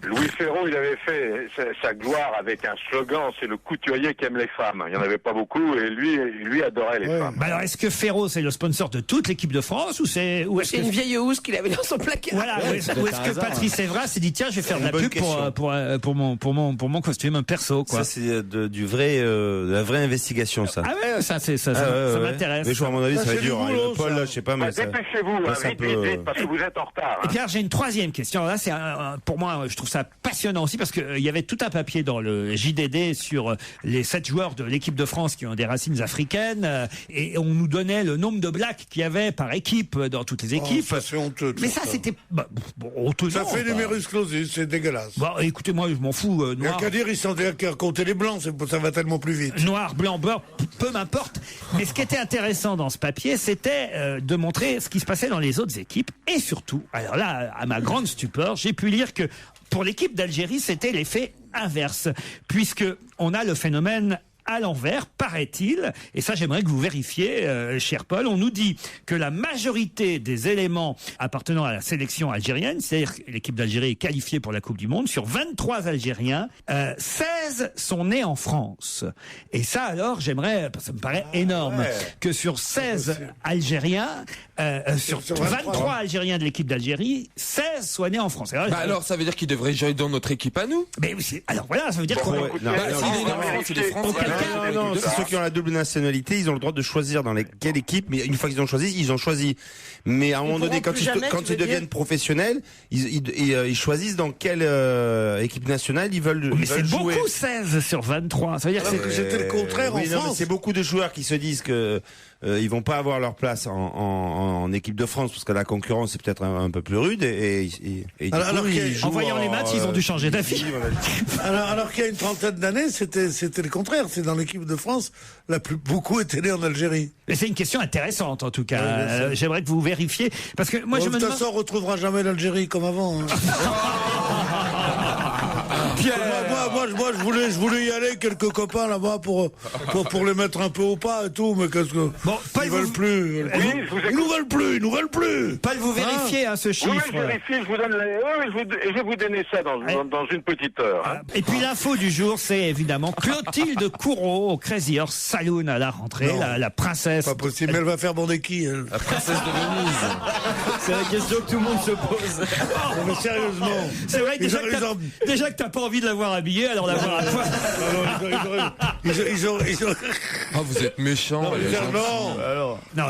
Louis Ferro, il avait fait sa gloire avec un slogan, c'est le couturier qui aime les femmes. Il n'y en avait pas beaucoup et lui adorait les femmes. Bah alors, est-ce que Ferro, c'est le sponsor de toute l'équipe de France ou c'est une vieille housse qu'il avait dans son placard? Voilà, ou est-ce que Patrice Evra s'est dit tiens, je vais faire de la pub pour mon costume perso, quoi. Ça, c'est de la vraie investigation, ça. Ah ouais, ça m'intéresse. Mais je vois, à mon avis, ça va être dur. Paul, là, je sais pas, mais dépêchez-vous, vite, parce que vous êtes en retard. Et puis alors, j'ai une troisième question. Alors là, c'est pour moi, je trouve ça passionnant aussi, parce qu'il y avait tout un papier dans le JDD sur les 7 joueurs de l'équipe de France qui ont des racines africaines, et on nous donnait le nombre de blacks qu'il y avait par équipe dans toutes les équipes. Ça, c'est honteux. Mais ça, c'était honteux. Ça fait numerus clausus, c'est dégueulasse. Bon, écoutez, moi, je m'en fous. Il n'y a qu'à dire, ils sont qu'à compter les blancs, ça va tellement plus vite. Noir, blanc, beurre, peu m'importe. Mais ce qui était intéressant dans ce papier, c'était de montrer ce qui se passait dans les autres équipes, et surtout, alors là, à ma grande stupeur, j'ai pu lire que pour l'équipe d'Algérie, c'était l'effet inverse, puisque on a le phénomène à l'envers, paraît-il, et ça j'aimerais que vous vérifiez, cher Paul. On nous dit que la majorité des éléments appartenant à la sélection algérienne, c'est-à-dire que l'équipe d'Algérie est qualifiée pour la Coupe du Monde, sur 23 Algériens, 16 sont nés en France. Et ça alors, ça me paraît énorme, que sur 16 Algériens, sur 23 Algériens de l'équipe d'Algérie, 16 soient nés en France. Alors ça veut dire qu'ils devraient jouer dans notre équipe à nous? Mais alors voilà, ça veut dire qu'on... Non, c'est ceux qui ont la double nationalité, ils ont le droit de choisir dans quelle équipe, mais une fois qu'ils ont choisi, ils ont choisi. Mais à un moment donné, quand ils deviennent professionnels, ils choisissent dans quelle équipe nationale ils veulent jouer. Mais c'est beaucoup 16 sur 23. Ça veut dire que c'était le contraire en France. Mais c'est beaucoup de joueurs qui se disent que ils vont pas avoir leur place en équipe de France parce que la concurrence est peut-être un peu plus rude en voyant les matchs, ils ont dû changer d'avis. alors qu'il y a une trentaine d'années, c'était le contraire. C'est dans l'équipe de France, beaucoup étaient nés en Algérie. Mais c'est une question intéressante en tout cas. J'aimerais que vous vérifiez parce que moi je me demande. De toute façon, on retrouvera jamais l'Algérie comme avant. Hein. Moi, je voulais y aller, quelques copains là-bas pour les mettre un peu au pas et tout, mais qu'est-ce que... Bon, ils veulent plus. Ils nous veulent plus. Pas vous vérifier ce chiffre. Oui, je vérifie, je vais vous donner ça dans une petite heure. Et puis l'info du jour, c'est évidemment Clotilde Courreau au Crazy Horse Saloon à la rentrée, la princesse. Pas possible, mais elle va faire bander qui, elle? La princesse de Venise. C'est la question que tout le monde se pose. Non, mais sérieusement. C'est vrai, déjà que t'as pas envie de l'avoir habillée, alors la voir à poil. Ah, vous êtes méchants. Non,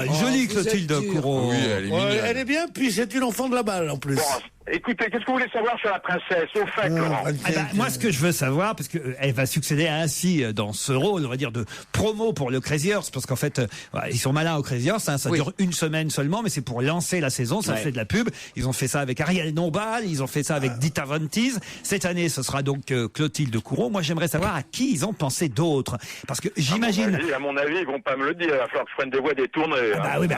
elle est jolie, Clotilde Courreau. Oui, elle est mignonne. Elle est bien, puis c'est une enfant de la balle en plus. Écoutez, qu'est-ce que vous voulez savoir sur la princesse? Au fait, comment? Moi, ce que je veux savoir, parce qu'elle va succéder ainsi dans ce rôle, on va dire, de promo pour le Crazy Horse, parce qu'en fait, ils sont malins au Crazy Horse, ça dure une semaine seulement, mais c'est pour lancer la saison, ça fait de la pub. Ils ont fait ça avec Ariel Dombal, ils ont fait ça avec Dita Von Teese. Cette année, ce sera donc Clotilde Courreau. Moi, j'aimerais savoir à qui ils ont pensé d'autres, parce que j'imagine... À mon avis, ils vont pas me le dire, il va falloir que je prenne des voix détournées.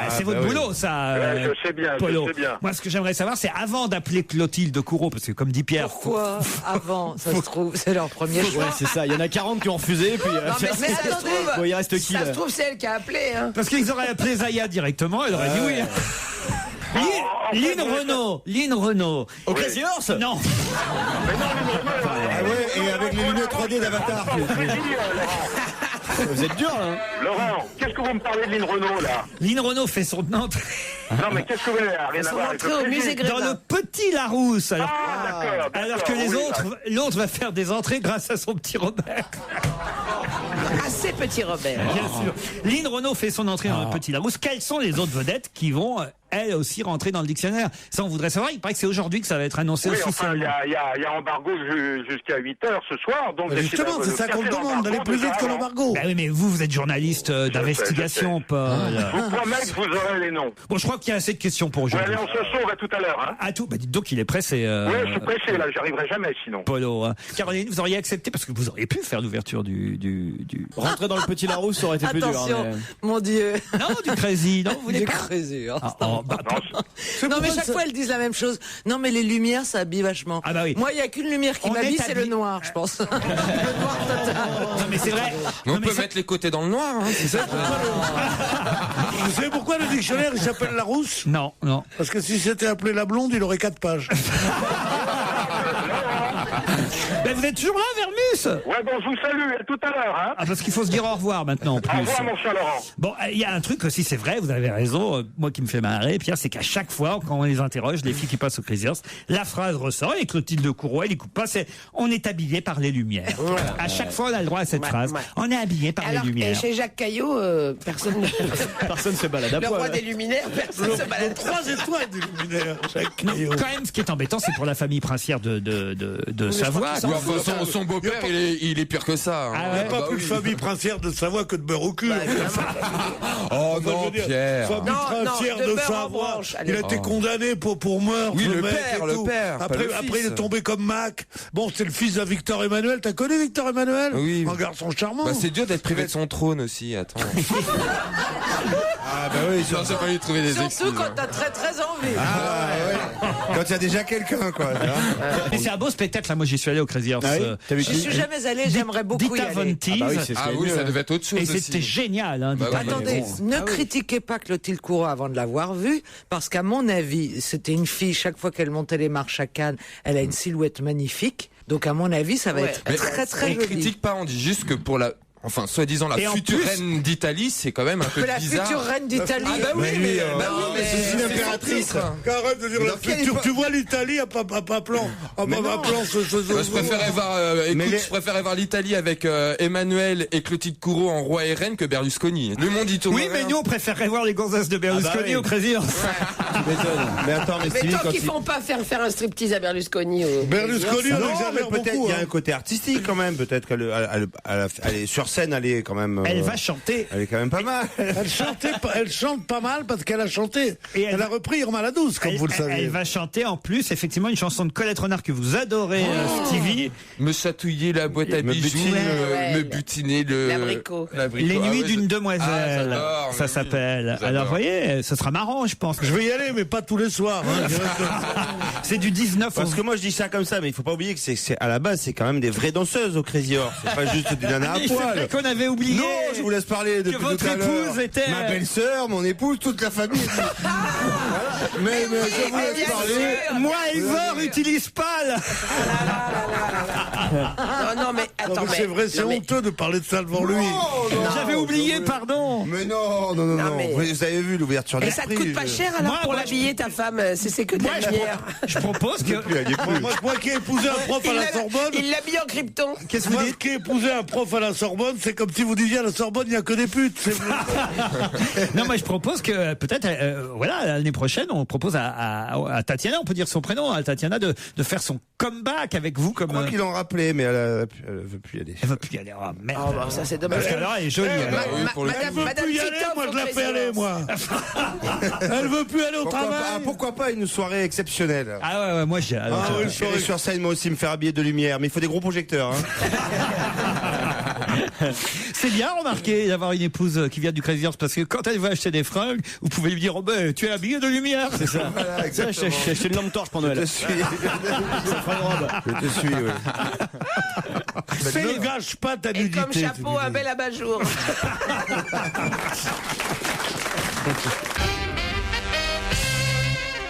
C'est votre boulot, ça. Je sais bien, Polo. je sais bien. Moi, ce que j'aimerais savoir, c'est avant d'appeler Clotilde Courreau, parce que comme dit Pierre... Pourquoi avant, ça se trouve, c'est leur premier choix. Ouais, c'est ça, il y en a 40 qui ont refusé, puis... mais ça se trouve, bon, il reste qui, ça là se trouve, c'est elle qui a appelé. Hein. Parce qu'ils auraient appelé Zaya directement, elle aurait dit oui. Lynn Renault. Au Crazy Horse? Non. Ah ouais, et avec les lunettes 3D d'Avatar. Vous êtes dur, là. Laurent, qu'est-ce que vous me parlez de Lynn Renault, là? Lynn Renault fait son entrée. Non, mais qu'est-ce que vous avez? Rien à voir avec le musée Dans le Petit Larousse. Alors, d'accord. alors que les autres, l'autre va faire des entrées grâce à son petit Robert. Assez petit Robert. Bien sûr. Lynn Renault fait son entrée dans le Petit Larousse. Quelles sont les autres vedettes qui vont, elles aussi, rentrer dans le dictionnaire? Ça, on voudrait savoir. Il paraît que c'est aujourd'hui que ça va être annoncé Oui, enfin, officiellement. il y a embargo jusqu'à 8h ce soir. Donc Justement, c'est ça qu'on demande, d'aller plus vite que l'embargo. Ben oui, mais vous êtes journaliste d'investigation, Paul. Je vous promets que vous aurez les noms. Bon, je crois qu'il y a assez de questions pour aujourd'hui. Allez, on se sauve à tout à l'heure. Hein. Ah tout, bah dites donc il est pressé. Oui, je suis pressé là, j'arriverai jamais sinon. Polo. Hein. Caroline, vous auriez accepté parce que vous auriez pu faire l'ouverture du... Rentrer dans le Petit Larousse, ça aurait été plus dur. Attention, mon Dieu. Non, du crazy, non, vous voulez Du pas crazy. Ah, non, mais chaque fois elles disent la même chose. Non, mais les lumières, ça habille vachement. Ah bah oui. Moi, il y a qu'une lumière qui On m'habille, est c'est le noir, je pense. Le noir total. Non mais c'est vrai. Mais Non, on peut mettre les côtés dans le noir, hein, c'est ça. Vous savez pourquoi le dictionnaire il s'appelle Larousse? Non, non. Parce que si c'était appelé la blonde, il aurait 4 pages. Ben vous êtes toujours là, Vermus? Ouais, bon, je vous salue, à tout à l'heure. Hein. Ah, parce qu'il faut se dire au revoir maintenant en plus. Au revoir, mon cher Laurent. Bon, il y a un truc aussi, c'est vrai, vous avez raison, moi qui me fait marrer, Pierre, c'est qu'à chaque fois, quand on les interroge, les filles qui passent au Crazy Horse, la phrase ressort, et Clotilde Courroux, elle écoute pas, c'est « on est habillé par les lumières ». À chaque fois, on a le droit à cette phrase. On est habillé par Alors, les et lumières. chez Jacques Caillot, personne ne se balade à Le poil. roi des luminaires, personne ne se balade. 3 étoiles des luminaires, Jacques Non, Caillot. quand même, ce qui est embêtant, c'est pour la famille princière de Savoie. Oui, enfin, son beau-père, il est pire que ça. Hein. Ah Il ouais. n'y a pas plus de famille princière de Savoie que de beurre au cul. Oh Enfin, je non, veux dire, Pierre. famille princière de de beurre en Savoie. branche, Il a allez. été condamné pour meurtre. Oui, le mec, père, et le tout. père, pas Après, le après, fils. il est tombé comme Mac. Bon, c'est le fils de Victor Emmanuel. T'as connu Victor Emmanuel? Oui. Un garçon charmant. Bah, c'est dur d'être privé de son trône aussi, attends. Ah bah oui, Non, j'ai pas lui trouver des excuses. Surtout quand t'as très très envie. Ah, ouais. Quand il y a déjà quelqu'un, quoi. Mais c'est un beau spectacle, là. Moi, j'y suis allé au Crazy Horse. Ah oui J'y suis jamais allée, j'aimerais beaucoup y Dita aller. Von Teese. Ah bah oui, c'est ce Ah qu'il y a oui, mieux, ça hein. devait être autre chose Et aussi. c'était génial, hein, Bah Dita oui, Von Attendez, Teese. ne critiquez pas Clotilde Courroux avant de l'avoir vue, parce qu'à mon avis, c'était une fille, chaque fois qu'elle montait les marches à Cannes, elle a une silhouette magnifique. Donc à mon avis, ça va Ouais. être Mais très très on joli. critique pas, on dit juste que pour la... Enfin, soi-disant la Et en future plus- reine d'Italie, c'est quand même un peu Que la bizarre. future reine d'Italie. Ah bah oui, mais, c'est une impératrice. Arrête de dire Mais la dans quelle future. époque- Tu vois l'Italie à pas plan. Bah, je préférais voir, je préférais voir l'Italie avec Emmanuel et Clotilde Courreau en roi et reine que Berlusconi. Le monde y tourne. Oui, mais nous, on préférerait voir les gonzesses de Berlusconi au Crazy Horse. Tu m'étonnes. Mais attends, mais Mais Stevie, tant quand qu'ils il... font pas faire un striptease à Berlusconi. Berlusconi, Non, on mais exagère peut-être beaucoup. il y a hein. un côté artistique quand même. Peut-être qu'elle elle est sur scène, elle est quand même. Elle va chanter. Elle est quand même pas mal. Elle chante pas mal parce qu'elle a chanté. Et elle Elle a repris Irma la Douce, comme vous le Elle savez. va chanter en plus, effectivement, une chanson de Colette Renard que vous adorez, Stevie. Me chatouiller la boîte à Me bijoux, butiner, me butiner le... L'abricot. Les Ah nuits ouais, d'une je- demoiselle. Ah, j'adore, ça oui, s'appelle. j'adore. Alors, vous voyez, ce sera marrant, je pense. Je vais y aller, mais pas tous les soirs. hein. C'est du 19 Parce au... que moi je dis ça comme ça, mais il faut pas oublier que c'est à la base c'est quand même des vraies danseuses au Crazy Horse. C'est pas juste des nanas à C'est vrai poil. qu'on avait oublié. Non, je vous laisse parler de que votre épouse était... ma belle-sœur, mon épouse, toute la famille. Voilà. Mais je vous laisse parler. Moi, Ivor, utilise pas là. Non, mais Non, attends, mais c'est vrai, c'est non, mais- honteux de parler de ça devant lui. J'avais oublié, pardon. Mais non. mais- Vous avez vu l'ouverture Et d'esprit. ça te coûte pas cher alors Moi, pour moi, l'habiller ta femme, c'est que de la lumière. Je propose que... Moi qui ai épousé un prof à la Sorbonne. Il l'habille en krypton. Qu'est-ce que vous Moi dites? qui ai épousé un prof à la Sorbonne, c'est comme si vous disiez à la Sorbonne, il n'y a que des putes. Non, moi je propose que peut-être, voilà, l'année prochaine, on propose à Tatiana, on peut dire son prénom, à Tatiana, de faire son comeback avec vous Je comme. crois qu'ils l'ont rappelé, mais elle veut plus y aller. Elle va plus y aller. Oh merde. Oh, bah, ça c'est dommage. Parce qu'alors elle est jolie. elle. oui, pour le Elle veut Madame plus y aller, Titoff moi au je la fais Crazy aller, Horse. moi. Elle veut plus aller au travail. Pourquoi pas une soirée exceptionnelle. Ah ouais, moi j'ai. alors, Ah je- oui, Je vais aller sur scène moi aussi me faire habiller de lumière, mais il faut des gros projecteurs. Hein. C'est bien remarqué d'avoir une épouse qui vient du Crazy Horse parce que quand elle va acheter des fringues, vous pouvez lui dire oh ben tu es habillé de lumière, c'est ça. Voilà, Tiens, j'ai acheté une lampe torche pour Noël. Je te suis. Je te suis, oui. Ne gâche pas ta Et nudité. comme chapeau, un bel abat-jour.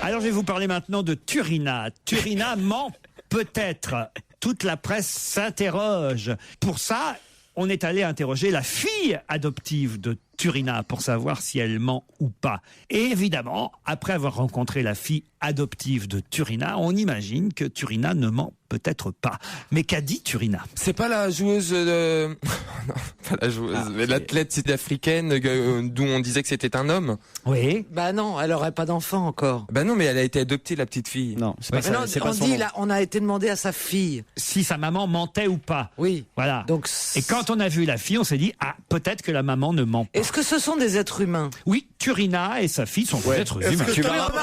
Alors je vais vous parler maintenant de Turina. Turina ment peut-être. Toute la presse s'interroge. Pour ça, on est allé interroger la fille adoptive de Turina pour savoir si elle ment ou pas. Et évidemment, après avoir rencontré la fille adoptive de Turina, on imagine que Turina ne ment peut-être pas. Mais qu'a dit Turina? C'est pas la joueuse non, pas la joueuse, mais l'athlète sud-africaine d'où on disait que c'était un homme. Oui. Bah non, elle aurait pas d'enfant encore. Bah non, mais elle a été adoptée, la petite fille. Non, c'est pas ça. Non, C'est on pas son dit nom. là, on a été demandé à sa fille. Si sa maman mentait ou pas. Oui. Voilà. Donc, et quand on a vu la fille, on s'est dit, ah, peut-être que la maman ne ment pas. est-ce que ce sont des êtres humains? Oui, Turina et sa fille sont des êtres humains.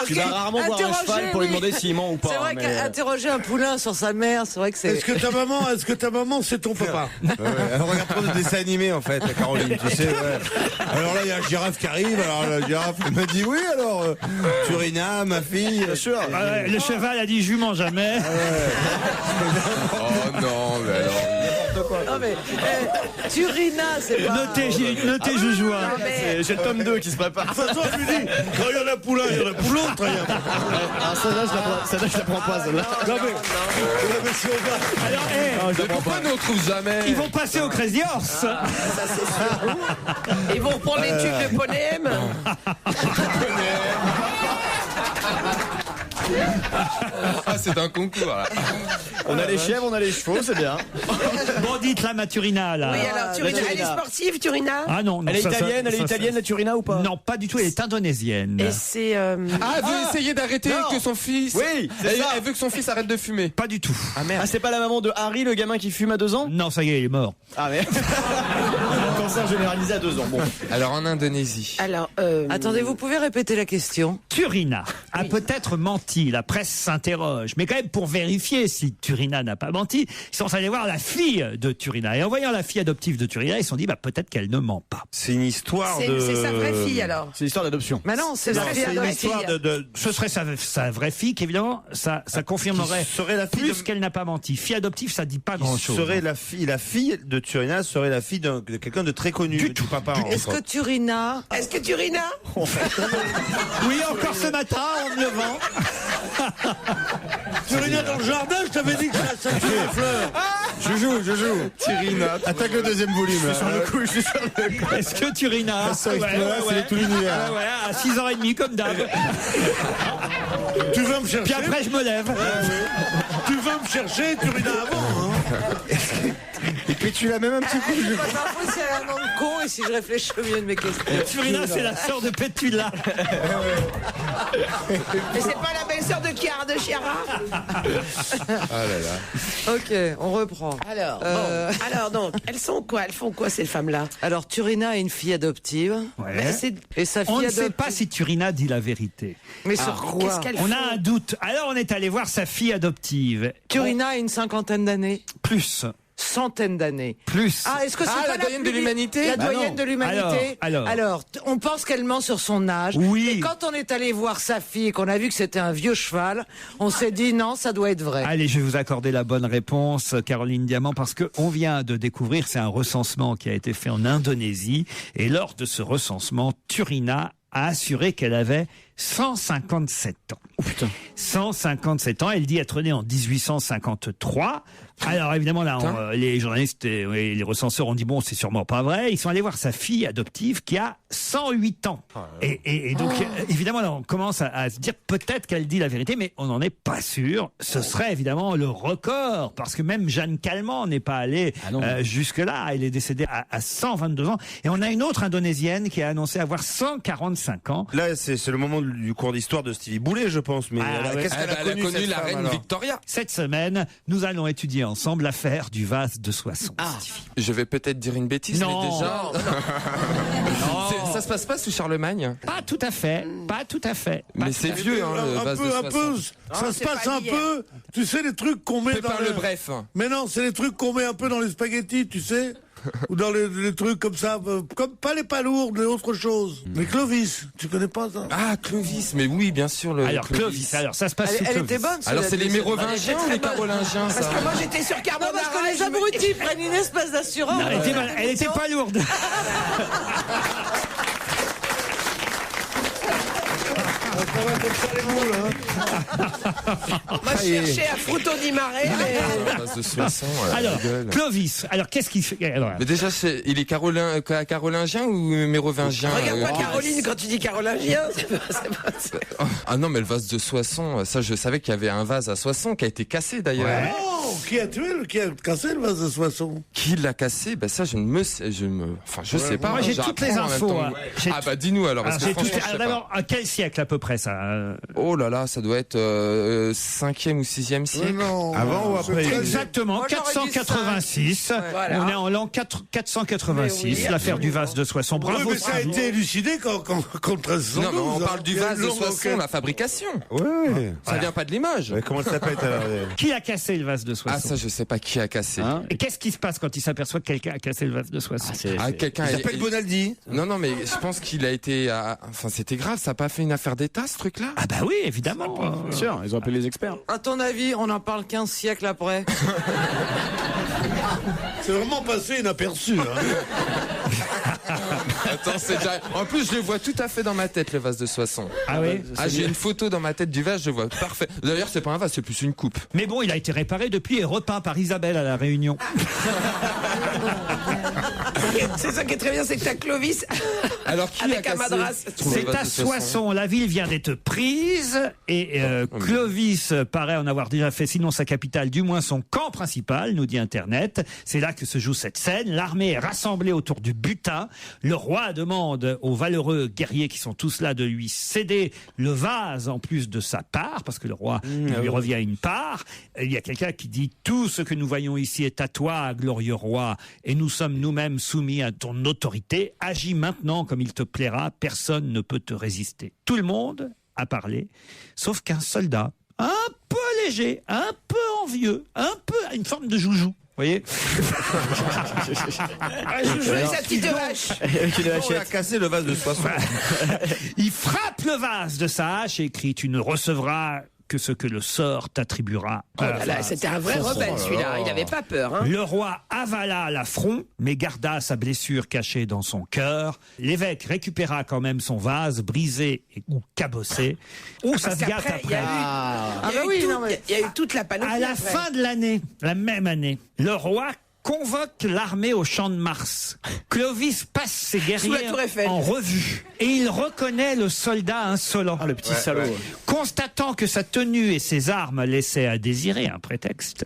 Tu vas rarement voir un cheval pour lui demander s'il ment ou pas. C'est vrai mais- qu'interroger un poulain sur sa mère, c'est vrai que c'est... Est-ce que ta maman, c'est ton papa? Elle regarde trop de dessins animés en fait, Caroline, tu sais. Ouais. Alors là, il y a la girafe qui arrive. Alors la girafe elle m'a dit oui. Alors Turina, ma fille, bien sûr. Ah ouais, le cheval a dit jument jamais. Oh non, mais alors. Non mais, Turina, c'est pas... Notez Joujou. hein. J'ai le tome 2 qui se prépare. De toute façon, je lui dis, quand il y en a poulain, il y en a poulon. Ah, celle-là, je la prends pas, celle-là. Non mais si on va... Alors, Mais pourquoi nous on trouve jamais? ils vont passer au Crazy Horse. Ça, c'est sûr. Ils vont reprendre les tubes de Poney M. Ah, c'est un concours là. On a les chèvres, on a les chevaux, c'est bien. Bon, dites la Maturina là. Oui, alors, Turina, elle est sportive, Turina? Ah non, non, Elle est ça, italienne, la Turina ou pas? Non, pas du tout. Elle est indonésienne. Et c'est... Ah, elle veut essayer d'arrêter Non. que son fils. Oui, c'est ça. Elle veut que son fils arrête de fumer. Pas du tout. Ah merde. Ah, c'est pas la maman de Harry, le gamin qui fume à 2 ans? Non, ça y est, il est mort. Ah merde. Cancer généralisé à 2 ans. Bon. Alors en Indonésie. Alors, Attendez, vous pouvez répéter la question? Turina a peut-être menti. La presse s'interroge. Mais quand même, pour vérifier si Turina n'a pas menti, ils sont allés voir la fille de Turina. Et en voyant la fille adoptive de Turina, ils se sont dit, bah, peut-être qu'elle ne ment pas. C'est une histoire de. c'est sa vraie fille, alors. C'est l'histoire d'adoption. Mais non, c'est la Non, fille c'est de une la histoire fille. Ce serait sa vraie fille, qu'évidemment, ça confirmerait Qui serait la fille plus de- qu'elle n'a pas menti. Fille adoptive, ça dit pas grand-chose. Serait la fille de Turina serait la fille de quelqu'un de très connu. Du papa. Est-ce que Turina... Est-ce que Turina? Oui, encore ce matin, en me levant. Turina dans le jardin, je t'avais dit que ça tue les fleurs. Je joue. Turina. Attaque le deuxième volume. Je suis sur le coup. Est-ce que Turina Ça explose, c'est tout l'univers. Ouais, à 6h30 comme d'hab. Tu veux me chercher? Puis après je me lève. Tu veux me chercher, Turina avant, hein? Et puis tu l'as même un petit coup. J'ai pas d'infos si elle a un nom de con et si je réfléchis au mieux de mes questions. Turina, c'est la sœur de Pétula. Mais c'est pas la belle-sœur de Chiara de Chiara? Ah là là. Ok, on reprend. Alors, bon. Alors donc, elles sont quoi? Elles font quoi, ces femmes-là? Alors, Turina a une fille adoptive. Ouais. Mais c'est... Et sa fille On ne adoptive... sait pas si Turina dit la vérité. Mais sur quoi? Qu'est-ce qu'elles On font? a un doute. Alors on est allé voir sa fille adoptive. Turina a une 50aine d'années. Plus. Centaine d'années. Plus. Ah, est-ce que c'est Ah, pas la doyenne de plus- l'humanité? La Bah doyenne non. de l'humanité. Alors. On pense qu'elle ment sur son âge. Oui. Et quand on est allé voir sa fille et qu'on a vu que c'était un vieux cheval, on s'est dit non, ça doit être vrai. Allez, je vais vous accorder la bonne réponse, Caroline Diamant, parce que on vient de découvrir, c'est un recensement qui a été fait en Indonésie, et lors de ce recensement, Turina a assuré qu'elle avait 157 ans. Oh putain. 157 ans, elle dit être née en 1853. Alors évidemment là, les journalistes et les recenseurs ont dit bon, c'est sûrement pas vrai. Ils sont allés voir sa fille adoptive qui a 108 ans. Et donc évidemment là, on commence à se dire peut-être qu'elle dit la vérité, mais on n'en est pas sûr. Ce serait évidemment le record, parce que même Jeanne Calment n'est pas allée jusque-là. Elle est décédée à 122 ans. Et on a une autre Indonésienne qui a annoncé avoir 145 ans. Là, c'est le moment du cours d'histoire de Stevie Boulet, je pense. Mais qu'est-ce qu'elle a Elle a connu cette la femme, reine alors Victoria. Cette semaine, nous allons étudier ensemble l'affaire du vase de Soissons. Je vais peut-être dire une bêtise, Non. mais déjà. Ça se passe pas sous Charlemagne? Pas tout à fait, pas tout à fait. Mais c'est vieux, hein, le vase de Un peu, Soissons. ça se passe un peu, tu sais, les trucs qu'on met Pépin dans le Bref. Mais non, c'est les trucs qu'on met un peu dans les spaghettis, tu sais. Ou dans les trucs comme ça, comme pas les palourdes, mais autre chose. Mais Clovis, tu connais pas ça? Ah, Clovis, mais oui, bien sûr. Alors Clovis, alors ça se passe sous Elle Clovis. était bonne. Alors c'est les Mérovingiens ou les bonne. Carolingiens, Parce ça? que moi, j'étais sur Non, Carbonara. parce que les je me- abrutis prennent une espèce d'assurance. Non, elle était pas lourde. On va chercher à Fruto di Mare, mais... Vase de Soissons, Alors, la gueule. Clovis, alors qu'est-ce qu'il fait alors, Mais déjà, il est carolingien ou mérovingien Regarde pas Caroline quand tu dis carolingien. Ah non, mais le vase de Soissons, ça je savais qu'il y avait un vase à Soissons qui a été cassé d'ailleurs. Oh, qui a cassé le vase de Soissons? Qui l'a cassé? Ben ça je sais pas. Moi j'ai toutes les infos. Ah bah dis-nous alors. D'abord, à quel siècle à peu près ça? Oh là là, ça doit être 5e ou 6e siècle. Non, avant ou après? Exactement, 486. Voilà. On est en l'an 486, l'affaire du vase de Soissons. Bravo. Mais ça a été élucidé quand 1312. Non, mais on parle du vase de Soissons, la fabrication. Ouais. Ça vient pas de l'image. Comment ça s'appelle alors? Qui a cassé le vase de Soissons? Ah ça je sais pas qui a cassé. Et qu'est-ce qui se passe quand il s'aperçoit que quelqu'un a cassé le vase de Soissons? Quelqu'un. Il s'appelle Bonaldi. Non, mais je pense qu'il a été. Enfin, c'était grave. Ça a pas fait une affaire d'État, ce truc-là? Ah bah oui, évidemment. Bien sûr, ils ont appelé les experts. À ton avis, on en parle 15 siècles après. C'est vraiment passé inaperçu. Attends, c'est déjà. En plus, je le vois tout à fait dans ma tête, le vase de Soissons. Ah oui? J'ai une photo dans ma tête du vase, je le vois. Parfait. D'ailleurs, c'est pas un vase, c'est plus une coupe. Mais bon, il a été réparé depuis et repeint par Isabelle à La Réunion. C'est ça qui est très bien, c'est que t'as Clovis Alors, qui avec a un cassé? madras. C'est à Soissons, la ville vient d'être prise et Clovis paraît en avoir déjà fait, sinon sa capitale, du moins son camp principal, nous dit Internet. C'est là que se joue cette scène. L'armée est rassemblée autour du butin. Le roi demande aux valeureux guerriers qui sont tous là de lui céder le vase en plus de sa part, parce que le roi lui revient une part. Il y a quelqu'un qui dit « Tout ce que nous voyons ici est à toi, glorieux roi, et nous sommes nous-mêmes soumis à ton autorité. Agis maintenant comme il te plaira, personne ne peut te résister. » Tout le monde a parlé, sauf qu'un soldat, un peu léger, un peu envieux, une forme de joujou. Vous voyez? Joujou et sa petite vache. On a cassé le vase de Soissons. Il frappe le vase de sa hache et crie « Tu ne recevras que ce que le sort t'attribuera. » Oh là là, c'était un vrai rebelle celui-là, il n'avait pas peur. Hein. Le roi avala l'affront, mais garda sa blessure cachée dans son cœur. L'évêque récupéra quand même son vase, brisé ou cabossé. Oh, ça se gâte après. Il y a eu toute la panoplie. À la fin de l'année, la même année, le roi convoque l'armée au champ de Mars. Clovis passe ses guerriers en revue et il reconnaît le soldat insolent. Ah, le petit salaud. Ouais. Constatant que sa tenue et ses armes laissaient à désirer un prétexte,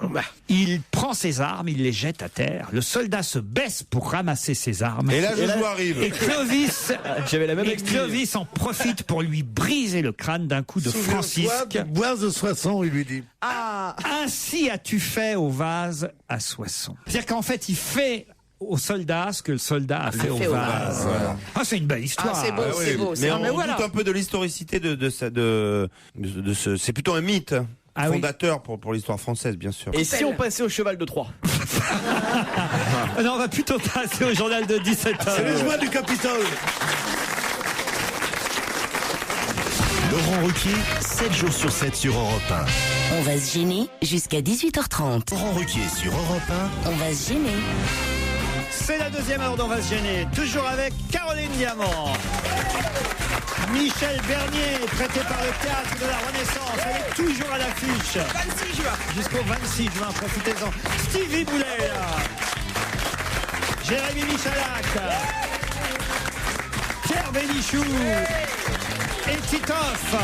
il prend ses armes, il les jette à terre. Le soldat se baisse pour ramasser ses armes. Et là, Joujou arrive. Et Clovis, Clovis en profite pour lui briser le crâne d'un coup de francisque. Vase de Soissons, il lui dit. Ainsi as-tu fait au vase à Soissons. C'est-à-dire qu'en fait, il fait au soldat ce que le soldat a fait au vase. Voilà. Ah, c'est une belle histoire. C'est beau, c'est beau. Mais on doute un peu de l'historicité de ce. C'est plutôt un mythe. Fondateur pour l'histoire française, bien sûr. Et si on passait au cheval de Troie? Non, on va plutôt passer au journal de 17h. C'est les joies du Capitole. Laurent Ruquier, 7 jours sur 7 sur Europe 1. On va se gêner jusqu'à 18h30. Laurent Ruquier sur Europe 1. On va se gêner. C'est la deuxième heure d'On va se gêner. Toujours avec Caroline Diamant. Michel Bernier, prêté par le Théâtre de la Renaissance. Elle est toujours à l'affiche. 26 juin. Jusqu'au 26 juin, profitez-en. Stevie Boulet, Jérémy Michalak. Pierre Bénichou. Et Titoff.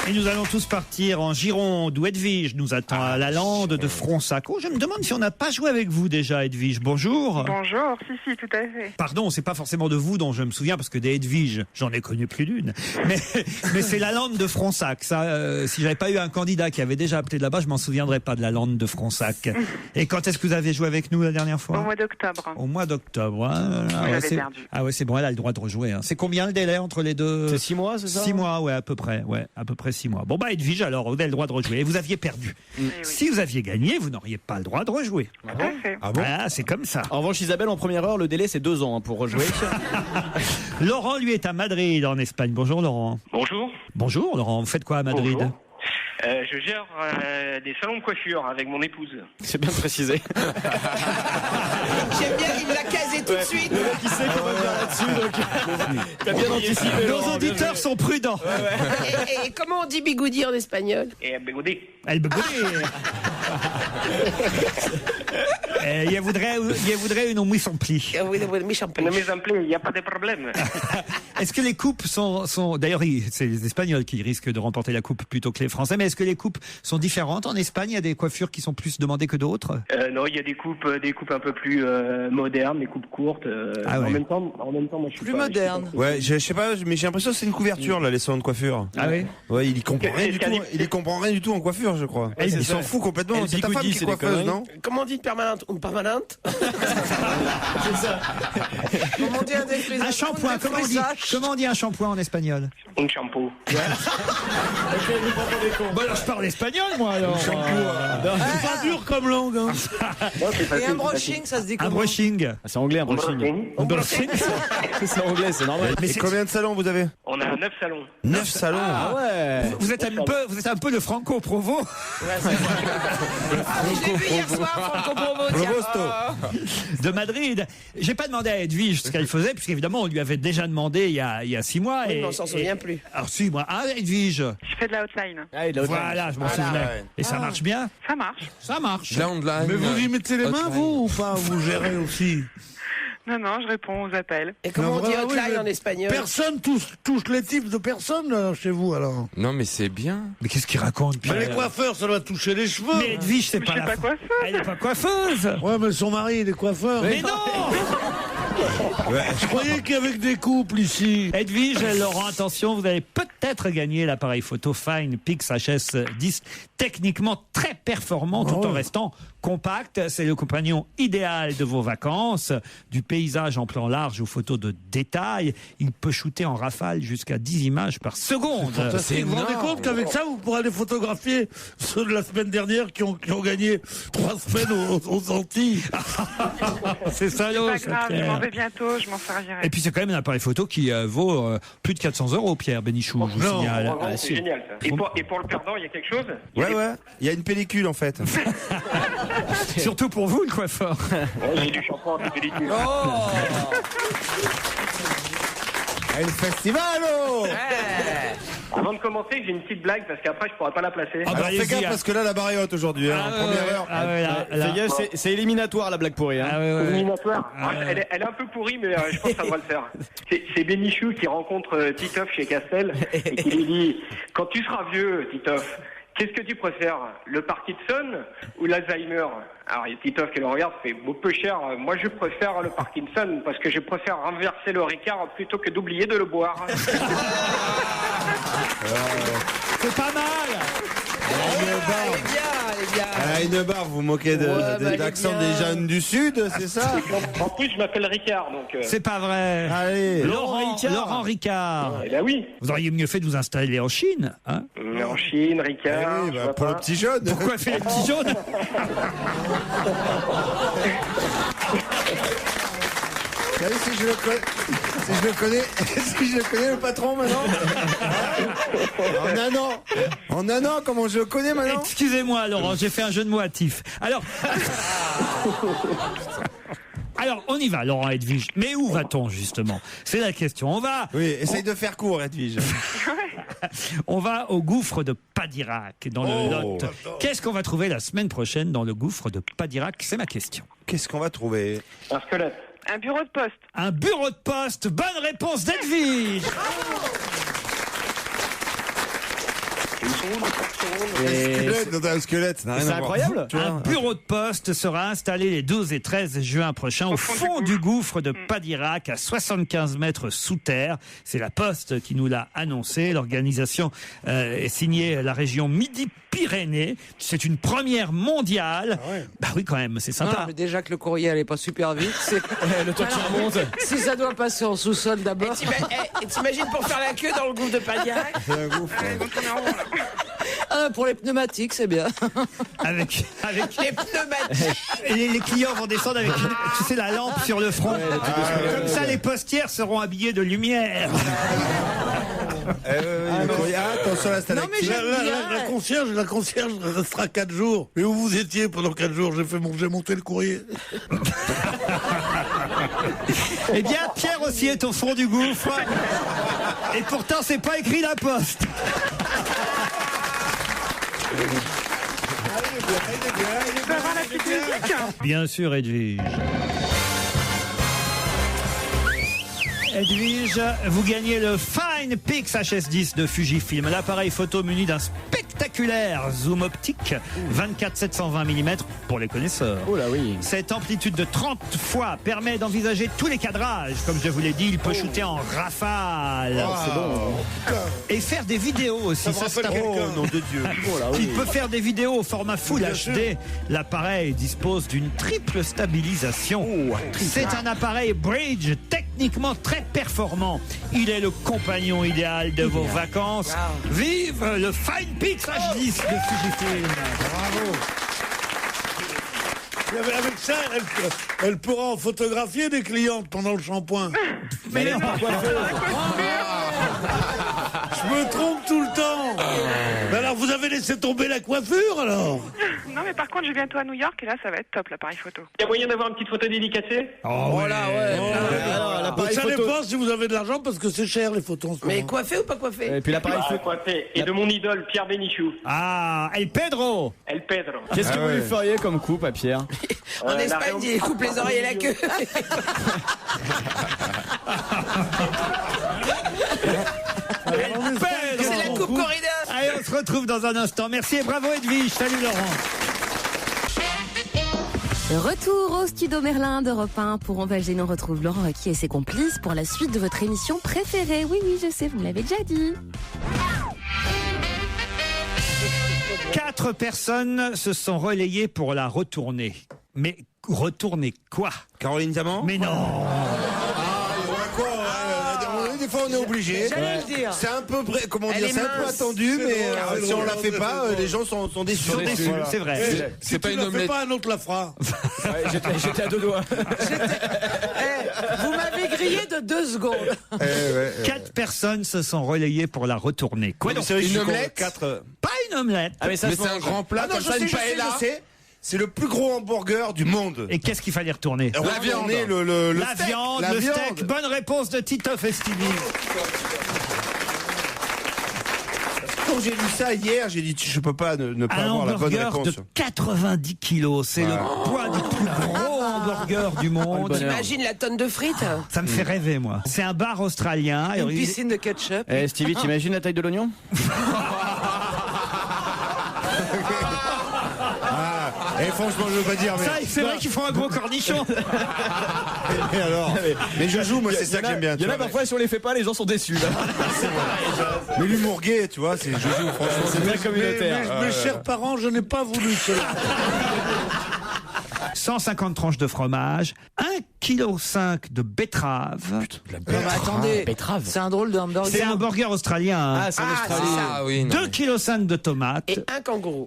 Et nous allons tous partir en Gironde où Edwige nous attend à la lande de Fronsac. Oh, je me demande si on n'a pas joué avec vous déjà, Edwige. Bonjour. Bonjour, si, tout à fait. Pardon, c'est pas forcément de vous dont je me souviens parce que des Edwige, j'en ai connu plus d'une. Mais c'est la lande de Fronsac. Ça, si j'avais pas eu un candidat qui avait déjà appelé de là-bas, je m'en souviendrais pas de la lande de Fronsac. Et quand est-ce que vous avez joué avec nous la dernière fois? Au mois d'octobre. Au mois d'octobre. Hein. Perdu. Ah ouais, c'est bon, elle a le droit de rejouer. Hein. C'est combien le délai entre les deux? C'est 6 mois, c'est ça? 6 mois, ouais, à peu près. Ouais, à peu près 6 mois. Bon, bah, Edwige, alors, vous avez le droit de rejouer. Et vous aviez perdu. Si vous aviez gagné, vous n'auriez pas le droit de rejouer. Tout à fait. Ah bon? Ah, c'est comme ça. En revanche, Isabelle, en première heure, le délai, c'est 2 ans pour rejouer. Laurent, lui, est à Madrid, en Espagne. Bonjour, Laurent. Bonjour. Bonjour, Laurent. Vous faites quoi à Madrid? Bonjour. Je gère des salons de coiffure avec mon épouse. C'est bien précisé. J'aime bien, il l'a casé tout de suite. Le mec, il sait qu'on va faire là-dessus, donc t'as bien anticipé. Nos auditeurs sont prudents. Et comment on dit bigoudi en espagnol? Et bigoudi. El bigoudi. Il voudrait une mise en pli. Une mise en pli, il n'y a pas de problème. Est-ce que les coupes sont... D'ailleurs, c'est les Espagnols qui risquent de remporter la coupe plutôt que les Français, mais est-ce que les coupes sont différentes en Espagne? Il y a des coiffures qui sont plus demandées que d'autres? Non, il y a des coupes un peu plus modernes, des coupes courtes. En même temps, moi je suis plus pas, moderne. Ouais, je sais pas, mais j'ai l'impression que c'est une couverture là, les salons de coiffure. Ah oui. Ouais, il y comprend rien du tout. Il y comprend rien du tout en coiffure, je crois. Il s'en fout complètement. C'est ta femme qui est coiffeuse, non? Comment on dit permanente ou permanente? C'est ça. Comment on dit un shampoing? Comment on dit un shampoing en espagnol? Un shampoo. Bon alors je parle espagnol moi alors. C'est pas dur comme langue. Hein. Et un brushing, ça se dit comment? Un brushing. C'est anglais, un brushing. Un brushing. C'est anglais, c'est normal. Mais combien de salons vous avez? On a 9 salons. 9 salons. Ah ouais. Vous êtes un peu le Franco Provo. Je l'ai vu hier soir, Franco Provo. De Madrid. J'ai pas demandé à Edwige ce qu'elle faisait, puisqu'évidemment on lui avait déjà demandé il y a 6 mois. Oui, mais on s'en souvient plus. Alors si, moi, Edwige. Je fais de la hotline. Voilà, je m'en souvenais. Et ça marche bien? Ça marche. Ça marche. Mais vous y mettez les mains, vous, ou pas? Vous gérez aussi? Non, je réponds aux appels. Et comment on dit hotline en espagnol? Personne touche les types de personnes chez vous, alors. Non, mais c'est bien. Mais qu'est-ce qu'il raconte, Pierre? Mais les coiffeurs, ça doit toucher les cheveux. Mais Edwige, c'est pas la coiffeuse. Elle n'est pas coiffeuse. Ouais, mais son mari, il est coiffeur. Mais non. Je croyais qu'il y avait que des couples ici. Edwige, Laurent, attention, vous allez peut-être gagner l'appareil photo Fine Pix HS10, techniquement très performant tout en restant compact. C'est le compagnon idéal de vos vacances, du paysage en plan large aux photos de détail. Il peut shooter en rafale jusqu'à 10 images par seconde. Vous vous rendez compte qu'avec ça, vous pourrez aller photographier ceux de la semaine dernière qui ont gagné 3 semaines aux Antilles. C'est salaud. C'est pas grave, je m'en vais bientôt, je m'en servirai. Et puis c'est quand même un appareil photo qui vaut plus de 400 €, Pierre Bénichou, je vous signale. C'est génial ça. Et pour le perdant, il y a quelque chose? Ouais. Il y a une pellicule en fait. Surtout pour vous, le coiffeur. J'ai du shampoing de pellicule. El festivalo. Avant de commencer, j'ai une petite blague parce qu'après je pourrais pas la placer. Alors fais gaffe parce que là la barre est haute aujourd'hui. Première heure. Fais gaffe, c'est éliminatoire la blague pourrie. Éliminatoire. Elle est un peu pourrie, mais je pense que ça va le faire. C'est Bénichou qui rencontre Titoff chez Castel et qui lui dit: quand tu seras vieux, Titoff, qu'est-ce que tu préfères, le Parkinson ou l'Alzheimer? Alors il y a Titoff qui le regarde, fait: beau peu cher, moi je préfère le Parkinson parce que je préfère renverser le Ricard plutôt que d'oublier de le boire. C'est pas mal. Elle a une barre, vous vous moquez de l'accent des jeunes du Sud, c'est ça? En plus, je m'appelle Ricard, donc... C'est pas vrai. Allez. Laurent Ricard. Eh ben oui. Vous auriez mieux fait de vous installer en Chine, hein? En Chine, Ricard... pour le petit jaune. Pourquoi faire le petit jaune? Si je le connais le patron maintenant. En un an, comment je le connais maintenant? Excusez-moi, Laurent, j'ai fait un jeu de mots hâtif. Alors, on y va, Laurent, Edwige. Mais où va-t-on, justement? C'est la question. Essaye de faire court, Edwige. On va au gouffre de Padirac, dans le Lot. Qu'est-ce qu'on va trouver la semaine prochaine dans le gouffre de Padirac? C'est ma question. Qu'est-ce qu'on va trouver? Un squelette. Un bureau de poste. Un bureau de poste. Bonne réponse d'Edwige. Un squelette, c'est incroyable. Un bureau de poste sera installé les 12 et 13 juin prochains au fond du gouffre de Padirac, à 75 mètres sous terre. C'est la Poste qui nous l'a annoncé. L'organisation est signée la région Midi-Pyrénées. C'est une première mondiale. Bah oui, quand même, c'est sympa. Non, mais déjà que le courrier allait pas super vite, le temps qui remonte. Si ça doit passer en sous-sol d'abord. Et t'imagines pour faire la queue dans le gouffre de Padirac? C'est un gouffre. Pour les pneumatiques, c'est bien. Avec les pneumatiques. Les clients vont descendre avec la lampe sur le front. Comme ça, les postières seront habillées de lumière. Attention à la stalactite. La concierge restera 4 jours. Mais où vous étiez pendant 4 jours? J'ai monté le courrier. Eh bien, Pierre aussi est au fond du gouffre. Et pourtant, c'est pas écrit La Poste. Bien sûr, Edwige. Edwige, vous gagnez le Fine Pix HS10 de Fujifilm, l'appareil photo muni d'un spectaculaire zoom optique 24-720 mm pour les connaisseurs. Oh là oui. Cette amplitude de 30 fois permet d'envisager tous les cadrages. Comme je vous l'ai dit, il peut shooter en rafale. C'est bon. Et faire des vidéos aussi. Ça me rappelle quelqu'un. Nom de Dieu. Il peut faire des vidéos au format Full Bien HD. sûr. L'appareil dispose d'une triple stabilisation. C'est un appareil bridge techniquement très performant. Il est le compagnon idéal de vos vacances. Vive le Fine Pix H10 de Fujifilm. Bravo. Et avec ça, elle pourra en photographier des clientes pendant le shampoing. Mais non, je me trompe tout le temps. Mais alors, vous avez laissé tomber la coiffure, alors? Non, mais par contre, je vais bientôt à New York et là, ça va être top, l'appareil photo. Il y a moyen d'avoir une petite photo dédicacée? voilà, Ça dépend si vous avez de l'argent, parce que c'est cher, les photos en ce moment. Mais coiffé ou pas coiffé? Et puis l'appareil photo. Coiffé. Et de mon idole, Pierre Bénichou. Ah, El Pedro. El Pedro. Qu'est-ce que vous lui feriez comme coupe à Pierre? En Espagne, il coupe les oreilles et la queue. C'est la coupe corrida. Allez, on se retrouve dans un instant. Merci et bravo Edwige. Salut Laurent. Retour au studio Merlin d'Europe 1 pour On va gêner. On retrouve Laurent Ruquier et ses complices pour la suite de votre émission préférée. Oui, je sais, vous me l'avez déjà dit. 4 personnes se sont relayées pour la retourner. Mais retourner quoi? Caroline Diamant? Mais non. Des fois on est obligé. J'allais le dire. C'est un peu comment Elle dire, est c'est un peu mince. attendu, mais si on la fait pas, les gens sont déçus. Voilà. C'est vrai. C'est pas une omelette. Pas un autre la fera. J'étais à 2 doigts. Vous m'avez grillé de 2 secondes. 4 personnes se sont relayées pour la retourner. Quoi donc? Une omelette? Pas une omelette. Ah mais ça Mais c'est un grand plat comme ça, une paella. C'est le plus gros hamburger du monde. Et qu'est-ce qu'il fallait retourner? La viande. La steak. viande, La le viande. steak. Bonne réponse de Titoff et Stevie. Quand j'ai lu ça hier, j'ai dit je peux pas ne pas Un avoir la bonne hamburger réponse. de 90 kilos. C'est le poids du plus gros hamburger du monde. T'imagines la tonne de frites? Ça me fait rêver, moi. C'est un bar australien. Une piscine de ketchup. Eh Stevie, t'imagines la taille de l'oignon? Et franchement, je veux pas dire, mais. Ça, c'est vrai qu'ils font un gros cornichon. Et alors mais je joue, moi, c'est ça que j'aime bien. Il y en a parfois, si on les fait pas, les gens sont déçus. Là. Mais l'humour gay, tu vois, c'est je joue, franchement. C'est bien communautaire. Mes chers parents, je n'ai pas voulu cela. 150 tranches de fromage, 1,5 kg de betterave. Non, mais attendez, c'est un drôle de hamburger. C'est un burger australien. Hein. Ah, c'est en Australie. Ah oui, non. 2,5 kg de tomates. Et un kangourou.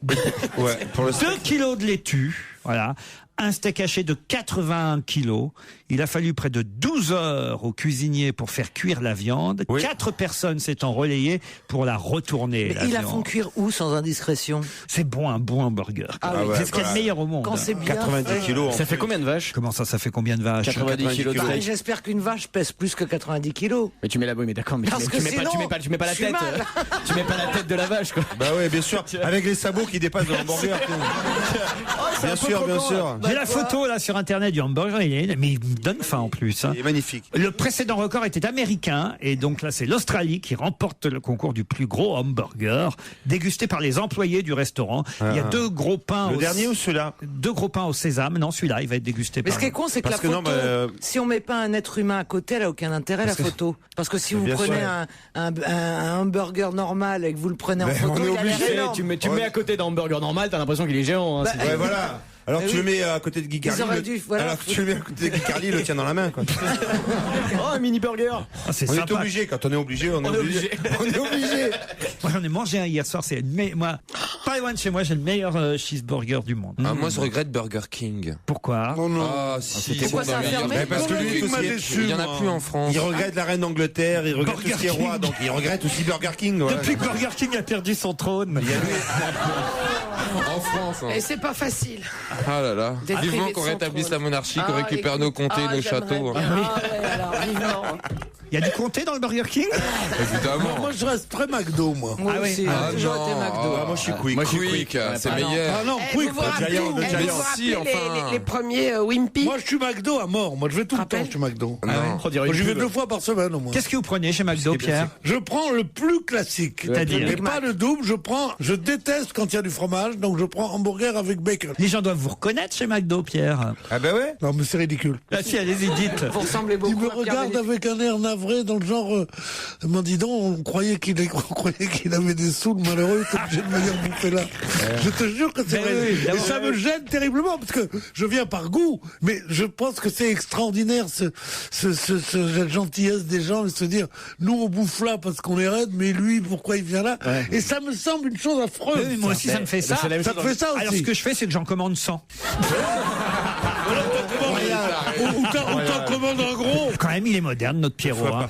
Ouais, pour le 2 kg de laitue. Voilà. Un steak haché de 81 kilos. Il a fallu près de 12 heures au cuisinier pour faire cuire la viande. 4 personnes s'étant relayées pour la retourner. Mais ils la font cuire où, sans indiscrétion? C'est bon, un bon hamburger. Ah oui. C'est ce qu'il y a de meilleur au monde. Quand c'est bien 90 fait. kilos. Ça fait combien de vaches? Comment ça fait combien de vaches? 90 kilos de Bah, steak. j'espère qu'une vache pèse plus que 90 kilos. Mais tu mets la mais d'accord, mais Parce que tu mets sinon, pas la je suis tête. mal. Tu mets pas la tête de la vache, quoi. Bah ouais, bien sûr. Avec les sabots qui dépassent de l'hamburger. Bien sûr, bien sûr. J'ai la photo là sur internet du hamburger, mais il me donne faim en plus. Hein. Il est magnifique. Le précédent record était américain et donc là c'est l'Australie qui remporte le concours du plus gros hamburger dégusté par les employés du restaurant. Il y a 2 gros pains. Le dernier ou celui-là? 2 gros pains au sésame. Non, celui-là, il va être dégusté Mais par. ce qui est con, c'est que la Parce que photo, non, si on met pas un être humain à côté, elle a aucun intérêt, la photo. Parce que si vous bien prenez sûr. un hamburger normal et que vous le prenez en Mais photo, on est il a l'air obligé, énorme. Tu mets à côté d'un hamburger normal, t'as l'impression qu'il est géant. Hein, Ouais, voilà. Alors Mais tu oui. le mets à côté de Guy Carly. auraient dû, voilà. Alors que tu le mets à côté de Guy Carly, il le tient dans la main, quoi. Oh, un mini burger. Ah, c'est On est sympa. obligé, quand on est obligé, on est obligé. On est obligé. Moi, j'en ai mangé un hier soir. Mais moi, pas pas loin de chez moi, j'ai le meilleur cheeseburger du monde. Ah, moi, je regrette Burger King. Pourquoi? Ah, si. Pourquoi ça a fermé? Parce que lui, il y en a plus en France. il regrette la reine d'Angleterre, il regrette tout ce qui est roi, donc il regrette aussi Burger King. Ouais. Depuis que Burger King a perdu son trône. En France. Et c'est pas facile. Ah là là. D'être Vivement privé de qu'on son rétablisse trône. la monarchie, qu'on récupère nos comtés, nos châteaux. Ah ouais, alors, vivement. Il y a du comté dans le Burger King? Évidemment. Moi, je reste très McDo, moi. Moi aussi, Ah j'ai toujours non. été McDo. Ah, moi, je suis Quick. Moi, je suis Quick. C'est meilleur. Ah non, Eh, Quick, vous vous rappelez, Giant, vous vous Giant. rappelez enfin. les premiers Wimpy? Moi, je suis McDo à mort. Moi, je vais tout le temps chez McDo. Non. Moi, j'y vais 2 fois par semaine, au moins. Qu'est-ce que vous prenez chez McDo, Pierre? Je prends le plus classique. C'est-à-dire? Et pas le double, je déteste quand il y a du fromage, donc je prends hamburger avec bacon. Les gens doivent vous reconnaître chez McDo, Pierre. Ah ben ouais. Non, mais c'est ridicule. Ah si, allez-y, dites. Vous ressemblez beaucoup Il me à Pierre regarde Bénichou. avec un air navré, dans le genre, m'en dis donc, on croyait qu'il avait des sous, le malheureux, t'es obligé de venir bouffer là. Je te jure que c'est Mais vrai. oui, Et évidemment. ça me gêne terriblement, parce que je viens par goût, mais je pense que c'est extraordinaire, cette gentillesse des gens, de se dire, nous on bouffe là parce qu'on est raide, mais lui, pourquoi il vient là? Et ça me semble une chose affreuse. Oui, moi aussi, ça me fait ça. Ça te fait ça aussi. Alors, ce que je fais, c'est que j'en commande 100. Ou t'en commandes un gros. Quand même, il est moderne, notre Pierrot. Hein.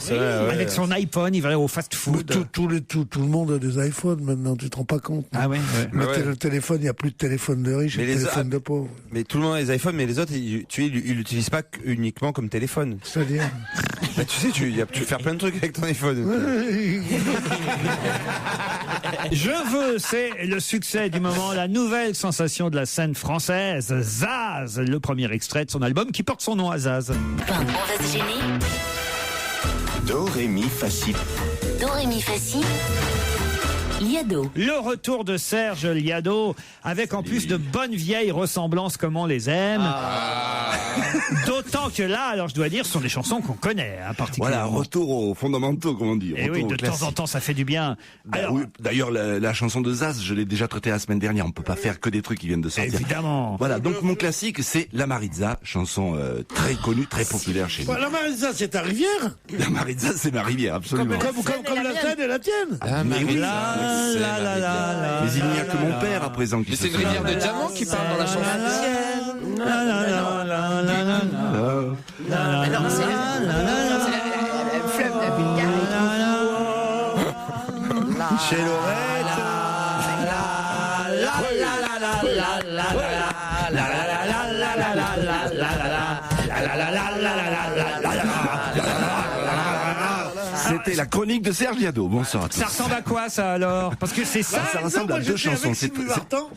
Avec son iPhone, il va aller au fast-food. Tout le monde a des iPhones maintenant, tu te rends pas compte. Ah ouais, Le téléphone, il n'y a plus de téléphone de riche, il y a de téléphone de pauvre. Mais tout le monde a des iPhones, mais les autres, ils l'utilisent pas uniquement comme téléphone. C'est-à-dire Bah, tu sais, tu peux faire plein de trucs avec ton iPhone. Je veux, c'est le succès du moment, la nouvelle sensation de la scène française, Zaz, le premier extrait de son album qui porte son nom à Zaz. On va se gêner. Do, ré, mi, fa, si. Do, ré, mi, fa, si. Liado. Le retour de Serge Liado, avec en plus de bonnes vieilles ressemblances comme on les aime. D'autant que là, alors je dois dire, ce sont des chansons qu'on connaît, hein, particulièrement. Voilà, retour aux fondamentaux, comme on dit. Et oui, Retour de au temps en classique. temps, ça fait du bien. Alors, Oui, d'ailleurs, la chanson de Zaz, je l'ai déjà traitée la semaine dernière. On peut pas faire que des trucs qui viennent de sortir. Évidemment. Voilà, donc mon classique, c'est La Maritza, chanson très connue, très populaire chez nous. La Maritza, c'est ta rivière? La Maritza, c'est ma rivière, absolument. Comme la Seine et la tienne? Mais oui. Mais il n'y a que mon père à présent qui Mais se c'est une souvient. rivière de diamants qui parle dans la chanson. Mais non, c'est le fleuve de Bulgarie. Chez Lorette. C'était la chronique de Serge Liado. Bonsoir à tous. ça ressemble à quoi, ça, alors? Parce que c'est ça. Ça ressemble à deux chansons.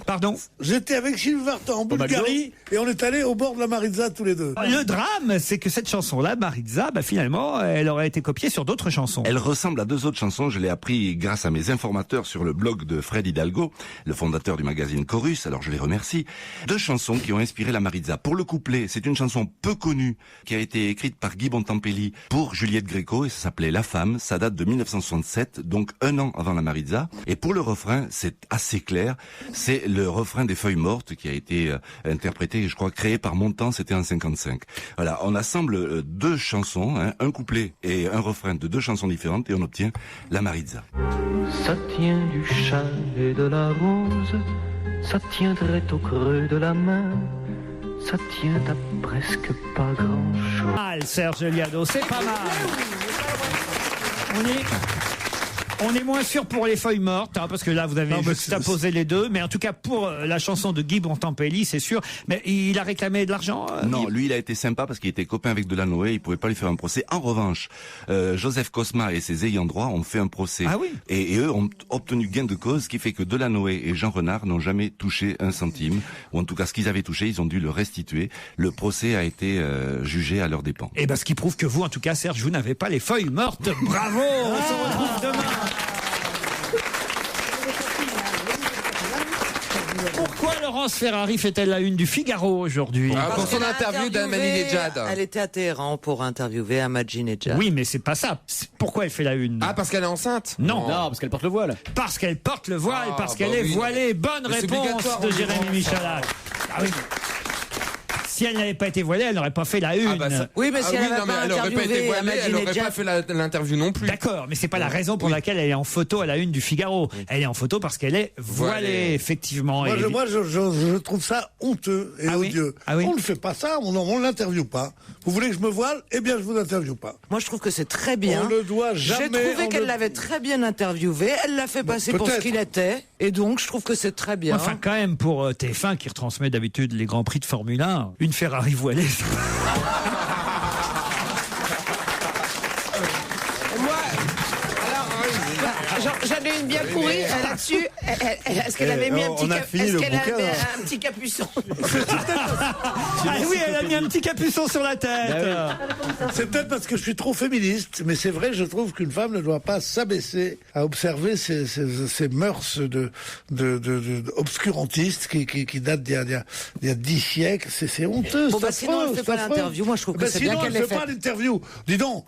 Pardon? J'étais avec Sylvie Vartan en Bulgarie et on est allé au bord de la Maritza tous les deux. Le drame, c'est que cette chanson-là, Maritza, bah, finalement, elle aurait été copiée sur d'autres chansons. Elle ressemble à deux autres chansons. Je l'ai appris grâce à mes informateurs sur le blog de Fred Hidalgo, le fondateur du magazine Chorus. Alors je les remercie. Deux chansons qui ont inspiré la Maritza. Pour le couplet, c'est une chanson peu connue qui a été écrite par Guy Bontempi pour Juliette Gréco et ça s'appelait La Femme. Ça date de 1967, donc 1 an avant la Maritza. Et pour le refrain, c'est assez clair. C'est le refrain des Feuilles Mortes qui a été interprété, je crois, créé par Montand. C'était en 55. Voilà, on assemble deux chansons, hein, un couplet et un refrain de deux chansons différentes et on obtient la Maritza. Ça tient du chat et de la rose, ça tiendrait au creux de la main, ça tient à presque pas grand-chose. Mal, Serge Liado, c'est pas mal. On est moins sûr pour les Feuilles Mortes, hein, parce que là vous avez juxtaposé les deux, mais en tout cas pour la chanson de Guy Bontempi, c'est sûr. Mais il a réclamé de l'argent Non, lui il a été sympa parce qu'il était copain avec Delanoë, il pouvait pas lui faire un procès. En revanche, Joseph Cosma et ses ayants droit ont fait un procès. Ah oui. Et eux ont obtenu gain de cause, ce qui fait que Delanoë et Jean Renard n'ont jamais touché un centime, ou en tout cas ce qu'ils avaient touché, ils ont dû le restituer. Le procès a été jugé à leurs dépens. Et ben ce qui prouve que vous, en tout cas Serge, vous n'avez pas les Feuilles Mortes. Bravo, on se retrouve demain. Pourquoi Laurence Ferrari fait-elle la une du Figaro aujourd'hui? Pour son interview d'Ahmadinejad. Elle était à Téhéran pour interviewer Ahmadinejad. Oui, mais c'est pas ça. Pourquoi elle fait la une? Ah, parce qu'elle est enceinte? Non. parce qu'elle porte le voile. Parce qu'elle porte le voile, parce qu'elle bah est oui. voilée. Bonne Mais c'est réponse obligatoire, de on Jérémy dit ça. Michalak. Ah oui. Si elle n'avait pas été voilée, elle n'aurait pas fait la une. Oui, mais si elle n'avait pas elle aurait pas été interviewé voilée, elle n'aurait Ahmadinejad- pas fait l'interview non plus. D'accord, mais c'est pas la raison pour laquelle elle est en photo à la une du Figaro. Elle est en photo parce qu'elle est voilée, effectivement. Moi, je trouve ça honteux et odieux. On ne fait pas ça, on ne l'interviewe pas. Vous voulez que je me voile? Eh bien, je vous interviewe pas. Moi, je trouve que c'est très bien. On ne doit jamais. J'ai trouvé qu'elle l'avait très bien interviewé. Elle l'a fait passer pour ce qu'il était. Et donc, je trouve que c'est très bien. Enfin, quand même, pour TF1, qui retransmet d'habitude les grands prix de Formule 1, une Ferrari voilée. J'en ai une bien pourrie là-dessus. Est-ce qu'elle avait mis un petit capuchon? Ah oui, elle a mis un petit capuchon sur la tête. C'est peut-être parce que je suis trop féministe, mais c'est vrai, je trouve qu'une femme ne doit pas s'abaisser à observer ces mœurs obscurantistes qui datent d'il y a 10 siècles. C'est honteux. Bon, sinon, elle ne fait pas l'interview. Moi, je trouve que c'est bien qu'elle l'ait fait. Sinon, elle ne fait pas l'interview. Dis donc.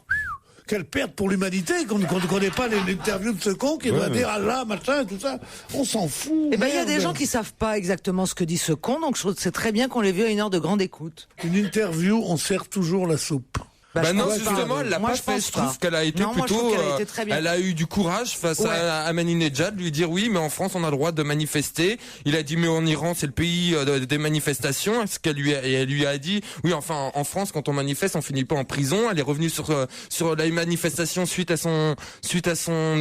Quelle perte pour l'humanité qu'on ne connaît pas l'interview de ce con qui doit dire Allah, machin, tout ça. On s'en fout. Eh ben, il y a des gens qui savent pas exactement ce que dit ce con, donc je trouve que c'est très bien qu'on l'ait vu à une heure de grande écoute. Une interview, on sert toujours la soupe. Bah non, justement, elle l'a pas fait. Je trouve qu'elle a été plutôt. Elle a eu du courage face à Ahmadinejad, lui dire oui, mais en France, on a le droit de manifester. Il a dit mais en Iran, c'est le pays des manifestations. Elle lui a dit oui, enfin, en France, quand on manifeste, on finit pas en prison. Elle est revenue sur la manifestation suite à son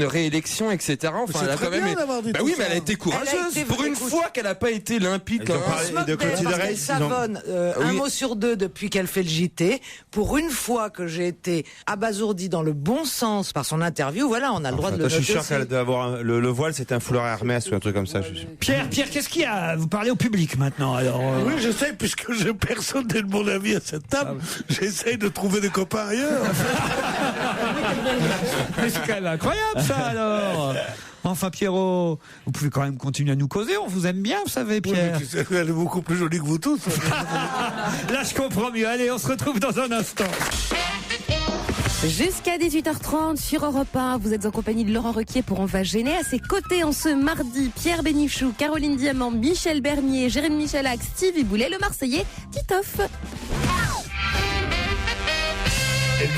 réélection, etc. Enfin, elle a quand même. Bah oui, mais elle a été courageuse. Pour une fois qu'elle a pas été limpide. Elle savonne un mot sur deux depuis qu'elle fait le JT. Pour une fois que j'ai été abasourdi dans le bon sens par son interview, voilà, on a le droit de le noter. Je suis sûr qu'elle doit avoir le voile, c'était un foulard Hermès ou un truc comme ça. Je suis sûr. Pierre, qu'est-ce qu'il y a? Vous parlez au public maintenant, alors. Oui, je sais, puisque j'ai personne n'est de mon avis à cette table. J'essaye de trouver des copains ailleurs. Mais c'est quand même incroyable, ça, alors. Enfin, Pierrot, vous pouvez quand même continuer à nous causer. On vous aime bien, vous savez, Pierre. Oui, elle est beaucoup plus jolie que vous tous. Là, je comprends mieux. Allez, on se retrouve dans un instant. Jusqu'à 18h30 sur Europe 1, vous êtes en compagnie de Laurent Ruquier pour On va gêner. À ses côtés en ce mardi, Pierre Bénichou, Caroline Diamant, Michel Bernier, Jérémy Michalak, Stevie Boulet, le Marseillais, Titoff.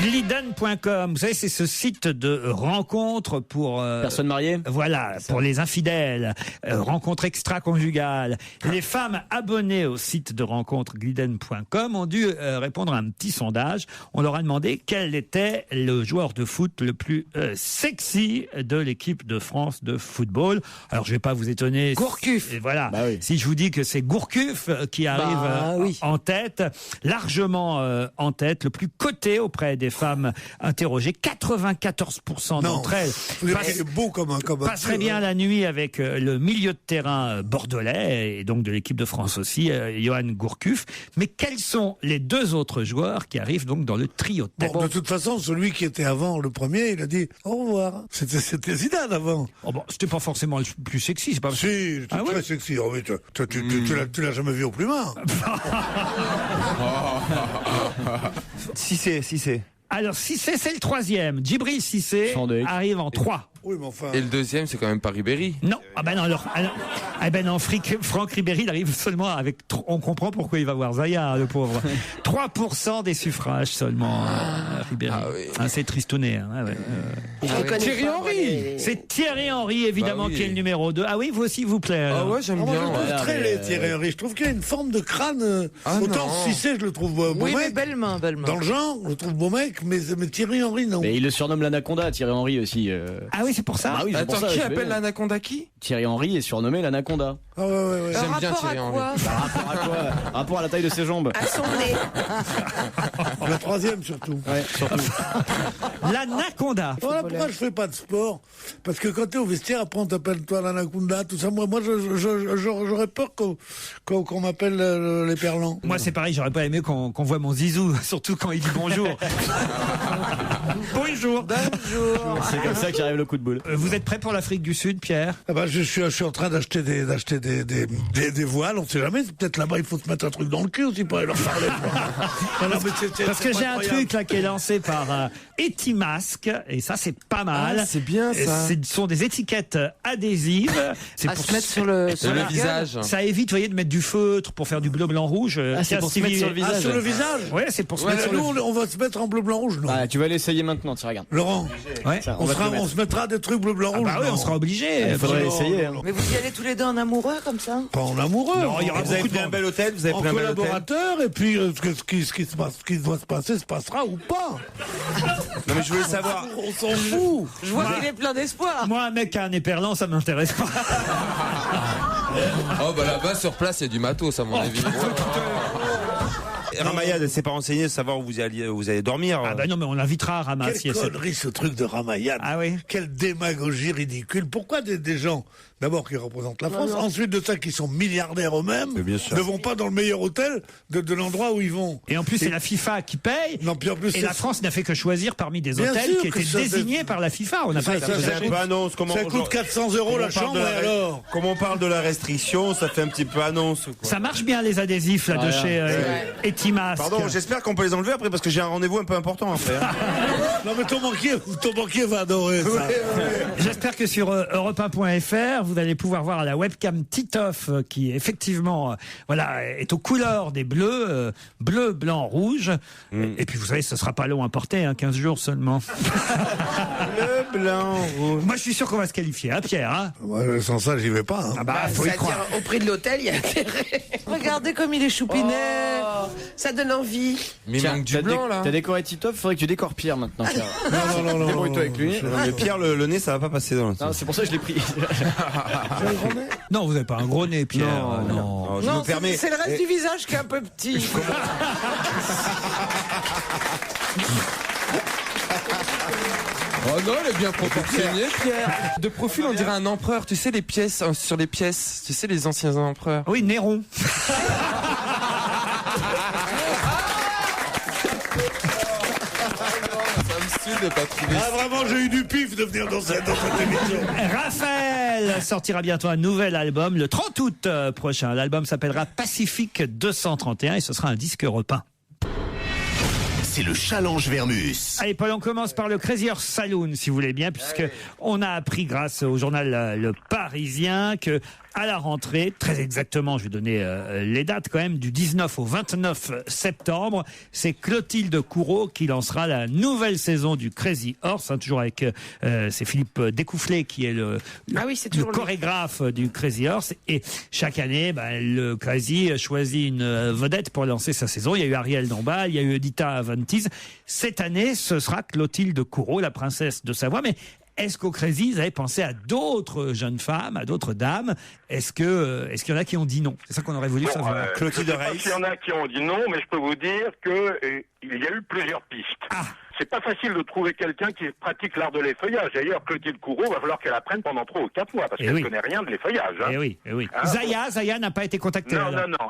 Glidden.com, vous savez, c'est ce site de rencontres pour... personnes mariées. Voilà, pour les infidèles, rencontres extra-conjugales. Les femmes abonnées au site de rencontres Glidden.com ont dû répondre à un petit sondage. On leur a demandé quel était le joueur de foot le plus sexy de l'équipe de France de football. Alors, je vais pas vous étonner. Gourcuff. Voilà. Bah oui. Si je vous dis que c'est Gourcuff qui arrive en tête, largement en tête, le plus coté auprès des femmes interrogées, 94% d'entre elles passeraient bien la nuit avec le milieu de terrain bordelais et donc de l'équipe de France aussi, Johan Gourcuff. Mais quels sont les deux autres joueurs qui arrivent donc dans le trio de tête? Bon, de toute façon, celui qui était avant le premier, il a dit au revoir. C'était Zidane avant. Oh bon, c'était pas forcément le plus sexy, c'est pas. Si, c'était très sexy. Oh, mais tu l'as jamais vu au plumard. Cissé. Alors, Cissé, c'est le troisième. Djibril Cissé arrive en 3. Oui, mais enfin... Et le deuxième, c'est quand même pas Ribéry. Non, Franck Ribéry, il arrive seulement avec... On comprend pourquoi il va voir Zaya, le pauvre. 3% des suffrages seulement, Ribéry. Ah oui. C'est tristouné. Thierry Henry. C'est Thierry Henry, évidemment, qui est le numéro 2. Ah oui, vous aussi, vous plaît. Ah ouais, j'aime bien. Je le trouve très laid, Thierry Henry. Je trouve qu'il a une forme de crâne. Autant Cissé, je le trouve beau mec. Oui, mais belle main. Dans le genre, je le trouve beau mec, mais Thierry Henry, non. Mais il le surnomme l'Anaconda, Thierry Henry aussi. Ah oui, c'est pour ça. Ah oui, attends, pour ça, qui appelle l'Anaconda qui? Thierry Henry est surnommé l'Anaconda. Ah ouais. J'aime bien Thierry Henry. Rapport à quoi? Rapport à la taille de ses jambes. À son nez. La troisième surtout. Ouais, surtout. L'Anaconda. Voilà pourquoi je fais pas de sport. Parce que quand t'es au vestiaire, après on t'appelle toi l'Anaconda, tout ça. Moi j'aurais peur qu'on m'appelle les perlants. Moi c'est pareil, j'aurais pas aimé qu'on voit mon zizou, surtout quand il dit bonjour. Bonjour. C'est comme ça qu'arrive le coup de boule. Vous êtes prêt pour l'Afrique du Sud, Pierre? Je suis en train d'acheter des voiles, on sait jamais. Peut-être là-bas, il faut se mettre un truc dans le cul aussi pour aller leur parler. Parce que j'ai un truc là qui est lancé par Etimasque, et ça c'est pas mal. Ah, c'est bien ça. Ce sont des étiquettes adhésives. C'est pour se mettre sur le visage. Ça évite, vous voyez, de mettre du feutre pour faire du bleu, blanc, rouge. C'est pour se mettre sur le visage. Sur le visage. Ouais, c'est pour se mettre sur le visage. Nous, on va se mettre en bleu, blanc, rouge. Ah, tu vas l'essayer maintenant, tu regardes. Laurent, on se mettra des trucs bleu, blanc, rouge. Ah bah oui, on sera obligé. Il faudrait essayer. Mais vous y allez tous les deux en amoureux comme ça? Pas en amoureux. Non, il y aura Vous avez pris un bel hôtel, vous avez pris un bel hôtel. Collaborateur, et puis ce qui doit se passer se passera ou pas. Non mais je voulais savoir. On s'en fout. Je vois qu'il est plein d'espoir. Moi, un mec qui a un éperlant, ça m'intéresse pas. Oh bah là-bas sur place il y a du matos à mon avis. Ramayad, s'est pas renseigné de savoir où vous allez dormir. Ah bah non, mais on invitera Rama. Quelle connerie ce truc de Ramayad. Ah oui. Quelle démagogie ridicule. Pourquoi des gens, d'abord qui représentent la France, ensuite de ça qui sont milliardaires eux-mêmes, ne vont pas dans le meilleur hôtel de l'endroit où ils vont. Et en plus, c'est la FIFA qui paye. Non, puis en plus, et la France n'a fait que choisir parmi des Bien hôtels sûr qui que étaient ça, désignés par la FIFA. On n'a pas été Ça coûte 400 € la chambre, alors. Comme on parle de la restriction, ça fait un petit peu annonce. Quoi. Ça marche bien les adhésifs là de chez Etimasque. Pardon, j'espère qu'on peut les enlever après parce que j'ai un rendez-vous un peu important après. Non mais ton banquier va adorer ça. J'espère que sur europe1.fr, vous allez pouvoir voir la webcam Titoff qui effectivement est aux couleurs des bleus, bleu, blanc, rouge. Et puis vous savez, ce sera pas long à porter, 15 jours seulement. Le blanc, rouge. Moi je suis sûr qu'on va se qualifier, Pierre. Ouais, sans ça, j'y vais pas. Ah bah, faut y croire. Au prix de l'hôtel, il y a intérêt. Regardez comme il est choupinet. Ça donne envie. Mais il manque du blanc là. T'as décoré Titoff, faudrait que tu décores Pierre maintenant. Non. Débrouille-toi avec lui. Non, mais Pierre, le nez, ça va pas passer dans le Non, c'est pour ça que je l'ai pris. Non, vous n'avez pas un gros nez, Pierre. Non, je me permets. C'est le reste du visage qui est un peu petit. Oh non, elle est bien proportionnée, Pierre. De profil, on dirait un empereur. Tu sais, les pièces, sur les pièces. Tu sais, les anciens empereurs. Oui, Néron. Vraiment, j'ai eu du pif de venir dans cette émission. Raphaël sortira bientôt un nouvel album le 30 août prochain. L'album s'appellera Pacifique 231 et ce sera un disque européen. C'est le challenge Vermus. Allez Paul, on commence par le Crazy Horse Saloon, si vous voulez bien, puisque on a appris grâce au journal Le Parisien que à la rentrée, très exactement, je vais donner les dates quand même, du 19 au 29 septembre, c'est Clotilde Courreau qui lancera la nouvelle saison du Crazy Horse, toujours avec c'est Philippe Découfflé qui est le chorégraphe du Crazy Horse, et chaque année, le Crazy choisit une vedette pour lancer sa saison. Il y a eu Ariel Dombal, il y a eu Edita Avantis. Cette année, ce sera Clotilde Courreau, la princesse de Savoie, mais est-ce qu'au Crazy, vous avez pensé à d'autres jeunes femmes, à d'autres dames? Est-ce qu'il y en a qui ont dit non? C'est ça qu'on aurait voulu savoir. Clotilde Reiss. Il y en a qui ont dit non, mais je peux vous dire que il y a eu plusieurs pistes. C'est pas facile de trouver quelqu'un qui pratique l'art de l'effeuillage. D'ailleurs, Clotilde Courreau, va falloir qu'elle apprenne pendant 3 ou 4 mois, parce qu'elle ne connaît rien de l'effeuillage. Eh oui. Zaya n'a pas été contactée. Non.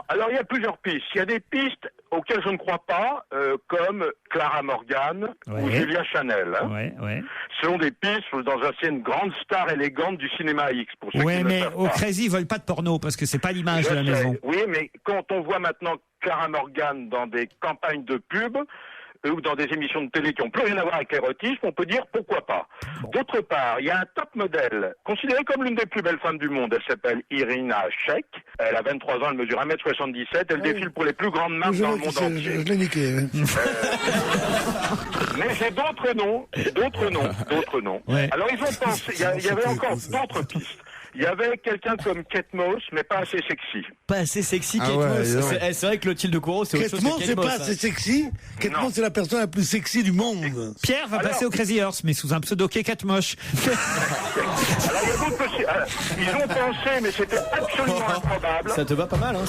Alors, il y a plusieurs pistes. Il y a des pistes auxquelles je ne crois pas, comme Clara Morgan ou Julia Chanel. Ce sont des pistes dans une grande star élégante du cinéma X. Pour ceux qui ne mais savent au pas. Crazy, ils veulent pas de porno, parce que c'est pas l'image de la maison. Oui, mais quand on voit maintenant Clara Morgan dans des campagnes de pub, ou dans des émissions de télé qui n'ont plus rien à voir avec l'érotisme, on peut dire pourquoi pas. D'autre part, il y a un top modèle, considéré comme l'une des plus belles femmes du monde. Elle s'appelle Irina Shayk. Elle a 23 ans, elle mesure 1m77. Elle défile pour les plus grandes marques dans le monde entier. Je l'ai niqué. Mais j'ai d'autres noms. Alors ils ont pensé, il y avait encore d'autres pistes. Il y avait quelqu'un comme Kate Moss, mais pas assez sexy. Pas assez sexy, Kate Moss. C'est vrai que Clotilde Courreau, c'est autre chose que Kate Moss. Kate Moss, c'est pas assez sexy. Kate Moss, c'est la personne la plus sexy du monde. Pierre va passer au Crazy Horse, mais sous un pseudo qui est Kate Moche. Alors, il y a d'autres possibilités. Ils ont pensé, mais c'était absolument improbable. Ça te va pas mal, hein.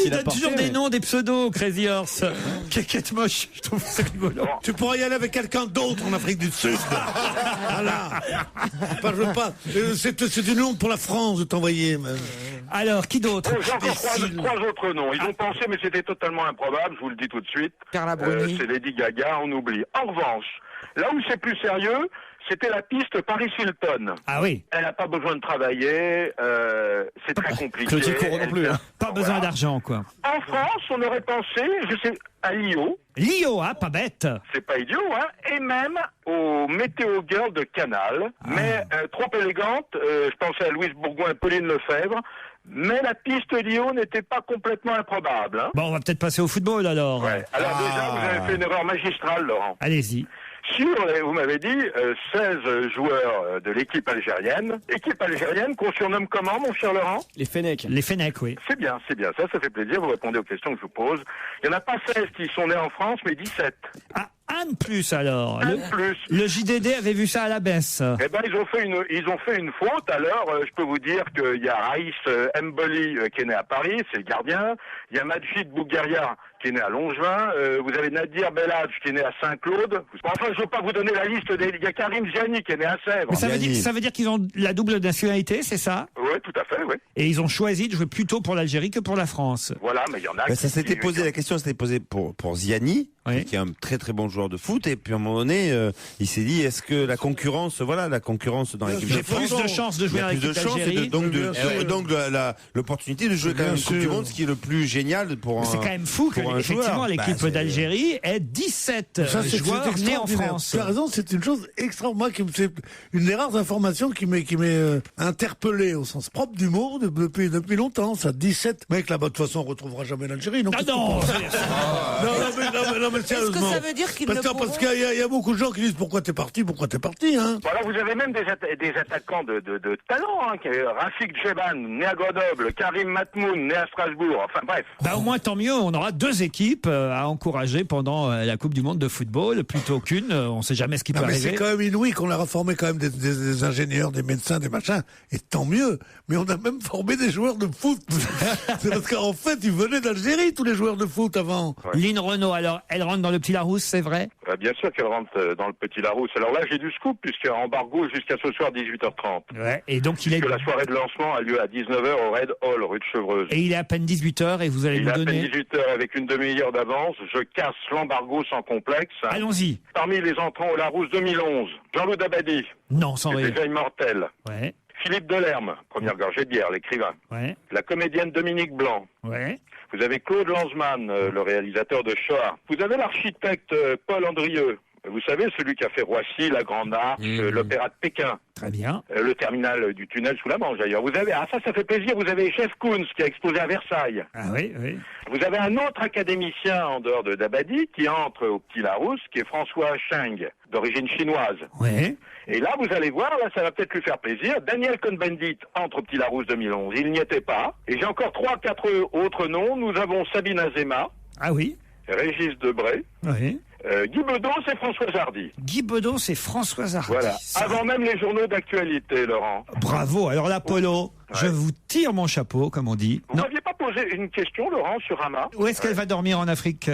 Il donne toujours des noms, des pseudos, Crazy Horse. Kate Moche, je trouve ça rigolo. Tu pourrais y aller avec quelqu'un d'autre en Afrique du Sud. Voilà. Je veux pas. C'est du nom pour la France de t'envoyer. Alors, qui d'autre? J'ai encore 3 autres noms. Ils ont pensé, mais c'était totalement improbable, je vous le dis tout de suite. Carla Bruni. C'est Lady Gaga, on oublie. En revanche, là où c'est plus sérieux, C'était la piste Paris-Hilton. Ah oui. Elle n'a pas besoin de travailler, c'est très compliqué. Clotilde Courreau non plus. Pas besoin d'argent, quoi. En France, on aurait pensé, je sais, à Lio. Lio, hein, pas bête. C'est pas idiot, hein. Et même au Météo Girl de Canal. Mais trop élégante, je pensais à Louise Bourgoin et Pauline Lefebvre. Mais la piste Lio n'était pas complètement improbable. Hein. Bon, on va peut-être passer au football, alors. Ouais. Alors déjà, vous avez fait une erreur magistrale, Laurent. Allez-y. Sur, vous m'avez dit, 16 joueurs de l'équipe algérienne. Équipe algérienne qu'on surnomme comment, mon cher Laurent? Les Fennecs. Les Fennecs, oui. C'est bien. Ça fait plaisir. Vous répondez aux questions que je vous pose. Il n'y en a pas 16 qui sont nés en France, mais 17. Ah, un de plus, alors. Un de plus. Le JDD avait vu ça à la baisse. Eh ben, ils ont fait une faute. Alors, je peux vous dire qu'il y a Raïs Mboli qui est né à Paris, c'est le gardien. Il y a Majid Bougaria qui est né à Longevin. Vous avez Nadir Belhadj qui est né à Saint-Claude. Enfin, je ne veux pas vous donner la liste des... Il y a Karim Ziani qui est né à Sèvres. Mais ça veut dire qu'ils ont la double nationalité, c'est ça? Oui, tout à fait, oui. Et ils ont choisi de jouer plutôt pour l'Algérie que pour la France. Voilà, mais il y en a... Ça s'était posé, la question s'était posée pour Ziani, qui est un très très bon joueur de foot, et puis à un moment donné, il s'est dit, est-ce que la concurrence dans l'équipe de France... Plus de chances de jouer avec l'Algérie. Et donc l'opportunité de jouer quand même une Coupe du Monde, ce qui est le plus génial pour un joueur. C'est quand même fou que, effectivement, l'équipe d'Algérie ait 17 joueurs nés en France. Tu as raison, c'est une chose extraordinaire. C'est une des rares informations qui m'est interpellé au sens propre du mot depuis longtemps. Ça, 17 mecs là-bas. De toute façon, on retrouvera jamais l'Algérie. Non, non, mais sérieusement. Est-ce que ça veut dire qu'ils parce qu'il y a beaucoup de gens qui disent pourquoi t'es parti, hein. Voilà, vous avez même des attaquants de talent, hein, Rafik Djeban, né à Grenoble, Karim Matmoun, né à Strasbourg, enfin bref. Au moins, tant mieux, on aura 2 équipes à encourager pendant la Coupe du Monde de football, plutôt qu'une, on sait jamais ce qui peut arriver. C'est quand même inouï qu'on a formé quand même des ingénieurs, des médecins, des machins, et tant mieux, mais on a même formé des joueurs de foot. C'est parce qu'en fait, ils venaient d'Algérie, tous les joueurs de foot avant. Ouais. Lynn Renaud, alors, elle rentre dans le Petit Larousse, c'est vrai? Bien sûr qu'elle rentre dans le Petit Larousse. Alors là, j'ai du scoop, puisqu'il y a embargo jusqu'à ce soir, 18h30. Ouais, et donc la soirée de lancement a lieu à 19h au Red Hall, rue de Chevreuse. Et il est à peine 18h, et vous allez nous donner... Il est à peine 18h, avec une demi-heure d'avance. Je casse l'embargo sans complexe. Allons-y. Parmi les entrants au Larousse 2011, Jean-Loup Dabadi. Non, sans rire. Déjà immortel. Ouais. Philippe Delerme, première gorgée de bière, l'écrivain. Ouais. La comédienne Dominique Blanc. Ouais. Vous avez Claude Lanzmann, le réalisateur de Shoah. Vous avez l'architecte Paul Andrieux. Vous savez, celui qui a fait Roissy, la Grande Arche, l'Opéra de Pékin. Très bien. Le terminal du tunnel sous la Manche, d'ailleurs. Vous avez, ça fait plaisir, vous avez Chef Koons qui a exposé à Versailles. Ah oui, oui. Vous avez un autre académicien en dehors de Dabadi qui entre au Petit Larousse, qui est François Cheng, d'origine chinoise. Oui. Et là, vous allez voir, là, ça va peut-être lui faire plaisir. Daniel Cohn-Bendit entre au Petit Larousse 2011. Il n'y était pas. Et j'ai encore 3-4 autres noms. Nous avons Sabine Azema. Ah oui. Régis Debray. Oui. Guy Bedos et François Hardy. Guy Bedos et François Hardy. Voilà. Avant même les journaux d'actualité, Laurent. Bravo. Alors l'Apollo, je vous tire mon chapeau, comme on dit. Vous n'aviez pas posé une question, Laurent, sur Hama? Où est-ce qu'elle va dormir en Afrique?